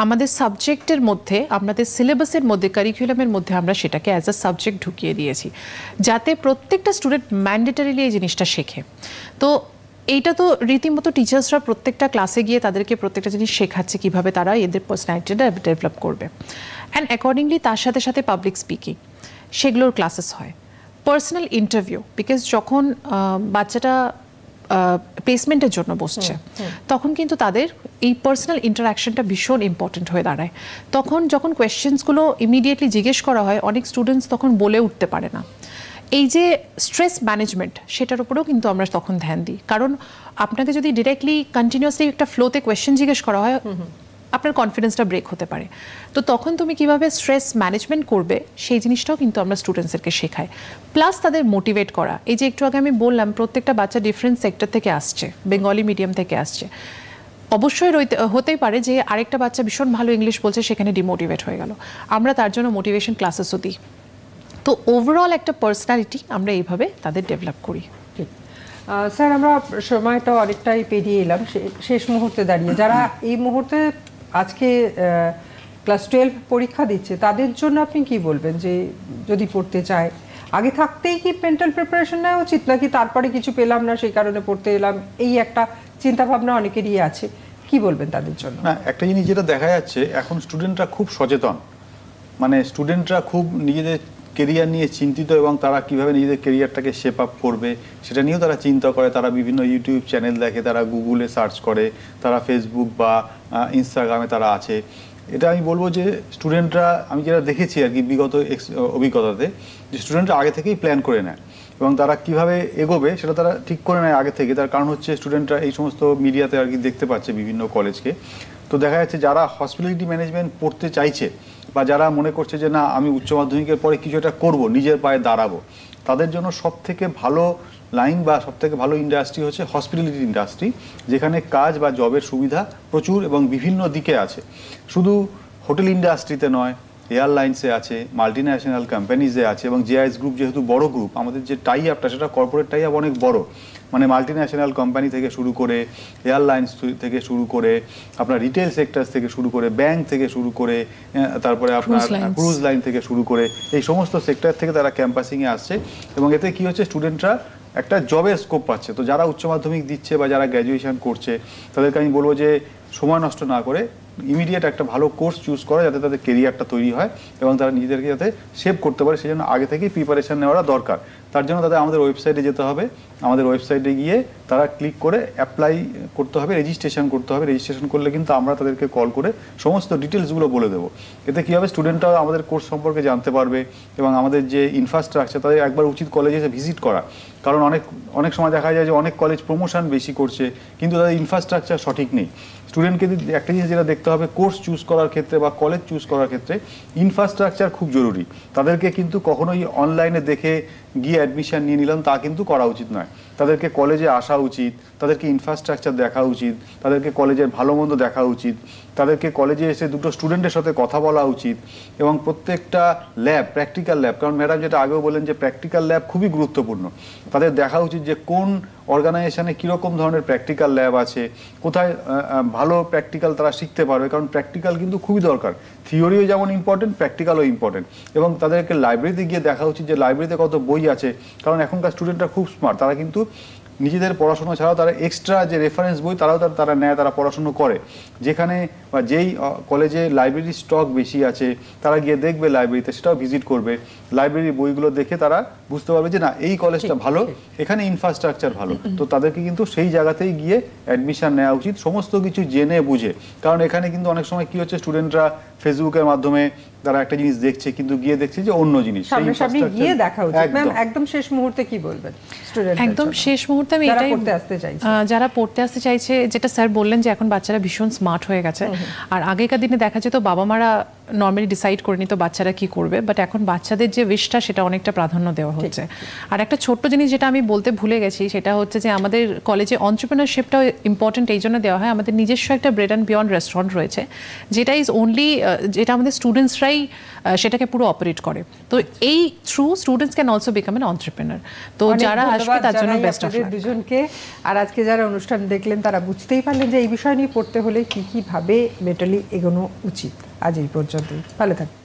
আমাদের সাবজেক্টের মধ্যে, আমাদের সিলেবাসের মধ্যে, কারিকুলামের মধ্যে আমরা সেটাকে অ্যাজ আ সাবজেক্ট ঢুকিয়ে দিয়েছি, যাতে প্রত্যেকটা স্টুডেন্ট ম্যান্ডেটারিলি এই জিনিসটা শেখে। তো এইটা তো রীতিমতো টিচার্সরা প্রত্যেকটা ক্লাসে গিয়ে তাদেরকে প্রত্যেকটা জিনিস শেখাচ্ছে কীভাবে তারা এদের পার্সোনালিটিটা ডেভেলপ করবে। অ্যান্ড অ্যাকর্ডিংলি তার সাথে সাথে পাবলিক স্পিকিং, সেগুলোর ক্লাসেস হয়। পার্সোনাল ইন্টারভিউ, বিকজ যখন বাচ্চাটা প্লেসমেন্টের জন্য বসছে, তখন কিন্তু তাদের এই পার্সোনাল ইন্টারাকশনটা ভীষণ ইম্পর্টেন্ট হয়ে দাঁড়ায়। তখন যখন কোয়েশ্চেন্সগুলো ইমিডিয়েটলি জিজ্ঞেস করা হয়, অনেক স্টুডেন্টস তখন বলে উঠতে পারে না। এই যে স্ট্রেস ম্যানেজমেন্ট সেটার উপরেও কিন্তু আমরা তখন ধ্যান দিই, কারণ আপনাকে যদি ডিরেক্টলি কন্টিনিউয়াসলি একটা ফ্লোতে কোয়েশ্চেন জিজ্ঞেস করা হয় আপনার কনফিডেন্সটা ব্রেক হতে পারে। তো তখন তুমি কিভাবে স্ট্রেস ম্যানেজমেন্ট করবে সেই জিনিসটাও কিন্তু আমরা স্টুডেন্টসদেরকে শেখাই, প্লাস তাদের মোটিভেট করা। এই যে একটু আগে আমি বললাম প্রত্যেকটা বাচ্চা ডিফারেন্ট সেক্টর থেকে আসছে, বেঙ্গলি মিডিয়াম থেকে আসছে, অবশ্যই হতেই পারে যে আরেকটা বাচ্চা ভীষণ ভালো ইংলিশ বলছে সেখানে ডিমোটিভেট হয়ে গেল, আমরা তার জন্য মোটিভেশন ক্লাসেসও দিই। তো ওভারঅল একটা পার্সোনালিটি আমরা এইভাবে তাদের ডেভেলপ করি। ঠিক স্যার, আমরা সময়টা অনেকটাই পেরিয়ে এলাম শেষ মুহূর্তে দাঁড়িয়ে। যারা এই মুহূর্তে আজকে ক্লাস 12 পরীক্ষা দিচ্ছে তাদের জন্য আপনি কি বলবেন, যে যদি পড়তে চায় আগে থাকতেই কি মেন্টাল প্রিপারেশন নেওয়া উচিত, নাকি তারপরে কিছু পেলাম না সেই কারণে পড়তে এলাম, এই একটা চিন্তাভাবনা অনেকেরই আছে, কি বলবেন তাদের জন্য? না, একটা জিনিস যেটা দেখা যাচ্ছে এখন স্টুডেন্টরা খুব সচেতন, মানে স্টুডেন্টরা খুব নিজেদের কেরিয়ার নিয়ে চিন্তিত এবং তারা কিভাবে নিজেদের কেরিয়ারটাকে শেপ আপ করবে সেটা নিয়েও তারা চিন্তা করে। তারা বিভিন্ন ইউটিউব চ্যানেল দেখে, তারা গুগলে সার্চ করে, তারা ফেসবুক বা ইনস্টাগ্রামে তারা আছে। এটা আমি বলবো যে স্টুডেন্টরা, আমি যেটা দেখেছি আর কি বিগত অভিজ্ঞতাতে, যে স্টুডেন্টরা আগে থেকেই প্ল্যান করে নেয় এবং তারা কিভাবে এগোবে সেটা তারা ঠিক করে নেয় আগে থেকে। তার কারণ হচ্ছে স্টুডেন্টরা এই সমস্ত মিডিয়াতে আর কি দেখতে পাচ্ছে বিভিন্ন কলেজকে। তো দেখা যাচ্ছে যারা হসপিটালিটি ম্যানেজমেন্ট পড়তে চাইছে বা যারা মনে করছে যে না আমি উচ্চ মাধ্যমিকের পরে কিছু একটা করবো, নিজের পায়ে দাঁড়াবো, তাদের জন্য সব থেকে ভালো লাইন বা সব থেকে ভালো ইন্ডাস্ট্রি হচ্ছে হসপিটালিটি ইন্ডাস্ট্রি, যেখানে কাজ বা জবের সুবিধা প্রচুর এবং বিভিন্ন দিকে আছে। শুধু হোটেল ইন্ডাস্ট্রিতে নয়, এয়ারলাইন্সে আছে, মাল্টি ন্যাশনাল কোম্পানিজে আছে, এবং জেআইএস গ্রুপ যেহেতু বড় গ্রুপ, আমাদের যে টাই আপটা সেটা কর্পোরেট টাই আপ অনেক বড়, মানে মাল্টি ন্যাশনাল কোম্পানি থেকে শুরু করে, এয়ারলাইন্স থেকে শুরু করে, আপনার রিটেল সেক্টর থেকে শুরু করে, ব্যাংক থেকে শুরু করে, তারপরে আপনার ক্রুজ লাইন থেকে শুরু করে, এই সমস্ত সেক্টর থেকে তারা ক্যাম্পাসিংয়ে আসছে। এবং এতে কি হচ্ছে, স্টুডেন্টরা একটা জবের স্কোপ পাচ্ছে। তো যারা উচ্চ মাধ্যমিক দিচ্ছে বা যারা গ্র্যাজুয়েশন করছে তাদেরকে আমি বলবো যে সময় নষ্ট না করে ইমিডিয়েট একটা ভালো কোর্স চুজ করে যাতে তাদের কেরিয়ারটা তৈরি হয় এবং তারা নিজেদেরকে যাতে সেভ করতে পারে, সেই জন্য আগে থেকেই প্রিপারেশন নেওয়াটা দরকার। তার জন্য তাদের আমাদের ওয়েবসাইটে যেতে হবে, আমাদের ওয়েবসাইটে গিয়ে তারা ক্লিক করে অ্যাপ্লাই করতে হবে, রেজিস্ট্রেশন করতে হবে। রেজিস্ট্রেশন করলে কিন্তু আমরা তাদেরকে কল করে সমস্ত ডিটেলসগুলো বলে দেবো। এতে কী হবে, স্টুডেন্টরাও আমাদের কোর্স সম্পর্কে জানতে পারবে এবং আমাদের যে ইনফ্রাস্ট্রাকচার, তাদের একবার উচিত কলেজে এসে ভিজিট করা। কারণ অনেক সময় দেখা যায় যে অনেক কলেজ প্রমোশন বেশি করছে কিন্তু তাদের ইনফ্রাস্ট্রাকচার সঠিক নেই। স্টুডেন্টকে একটা জিনিস যেটা দেখতে হবে, কোর্স চুজ করার ক্ষেত্রে বা কলেজ চুজ করার ক্ষেত্রে ইনফ্রাস্ট্রাকচার খুব জরুরি। তাদেরকে কিন্তু কখনোই অনলাইনে দেখে গিয়ে অ্যাডমিশন নিয়ে নিলাম তা কিন্তু করা উচিত নয়। তাদেরকে কলেজে আসা উচিত, তাদেরকে ইনফ্রাস্ট্রাকচার দেখা উচিত, তাদেরকে কলেজের ভালো মন্দ দেখা উচিত, তাদেরকে কলেজে এসে দুটো স্টুডেন্টের সাথে কথা বলা উচিত এবং প্রত্যেকটা ল্যাব, প্র্যাকটিক্যাল ল্যাব, কারণ ম্যাডাম যেটা আগেও বললেন যে প্র্যাকটিক্যাল ল্যাব খুবই গুরুত্বপূর্ণ। তাদের দেখা উচিত যে কোন অর্গানাইজেশনে কীরকম ধরনের প্র্যাকটিক্যাল ল্যাব আছে, কোথায় ভালো প্র্যাকটিক্যাল তারা শিখতে পারবে, কারণ প্র্যাকটিক্যাল কিন্তু খুবই দরকার। থিওরিও যেমন ইম্পর্টেন্ট, প্র্যাকটিক্যালও ইম্পর্টেন্ট। এবং তাদেরকে লাইব্রেরিতে গিয়ে দেখা উচিত যে লাইব্রেরিতে কত বই আছে, কারণ এখনকার স্টুডেন্টরা খুব স্মার্ট, তারা কিন্তু নিজেদের পড়াশোনা ছাড়াও তারা এক্সট্রা যে রেফারেন্স বই তারা নেয়, তারা পড়াশুনো করে। যেখানে বা যেই কলেজে লাইব্রেরির স্টক বেশি আছে তারা গিয়ে দেখবে লাইব্রেরিতে, সেটাও ভিজিট করবে, লাইব্রেরির বইগুলো দেখে তারা বুঝতে পারবে যে না এই কলেজটা ভালো, এখানে ইনফ্রাস্ট্রাকচার ভালো। তো তাদেরকে কিন্তু সেই জায়গাতেই গিয়ে অ্যাডমিশন নেওয়া উচিত, সমস্ত কিছু জেনে বুঝে। কারণ এখানে কিন্তু অনেক সময় কি হচ্ছে, স্টুডেন্টরা ফেসবুকের মাধ্যমে তারা একটা জিনিস দেখছে কিন্তু গিয়ে দেখছে যে অন্য জিনিস। সামনাসামনি গিয়ে দেখা উচিত। ম্যাম, একদম শেষ মুহূর্তে কি বলবেন স্টুডেন্ট? একদম শেষ মুহূর্তে আমি এটাই যারা পড়তে আসতে চাইছে, যেটা স্যার বললেন যে এখন বাচ্চারা ভীষণ স্মার্ট হয়ে গেছে। আর আগেকার দিনে দেখা যেত বাবা মারা নর্মালি ডিসাইড করে নিত বাচ্চারা কি করবে, বাট এখন বাচ্চাদের যে উইশটা সেটা অনেকটা প্রাধান্য দেওয়া হচ্ছে। আর একটা ছোট্ট জিনিস যেটা আমি বলতে ভুলে গেছি, সেটা হচ্ছে যে আমাদের কলেজে এন্টারপ্রেনারশিপটা ইম্পর্টেন্ট এই জন্য দেওয়া হয়। আমাদের নিজস্ব একটা ব্রেড অ্যান্ড বিয়ন্ড রেস্টুরেন্ট রয়েছে, যেটা ইজ অনলি, যেটা আমাদের স্টুডেন্টসরাই সেটাকে পুরো অপারেট করে। তো এই through students can also become an entrepreneur. তো যারা আসবে তার জন্য বেস্ট অফ লাক দুজনকে। আর আজকে যারা অনুষ্ঠান দেখলেন তারা বুঝতেই পারলেন যে এই বিষয় নিয়ে পড়তে হলে কি কি ভাবে মেন্টালি এগোনো উচিত। আজ এই পর্যন্তই, ভালো থাকবেন।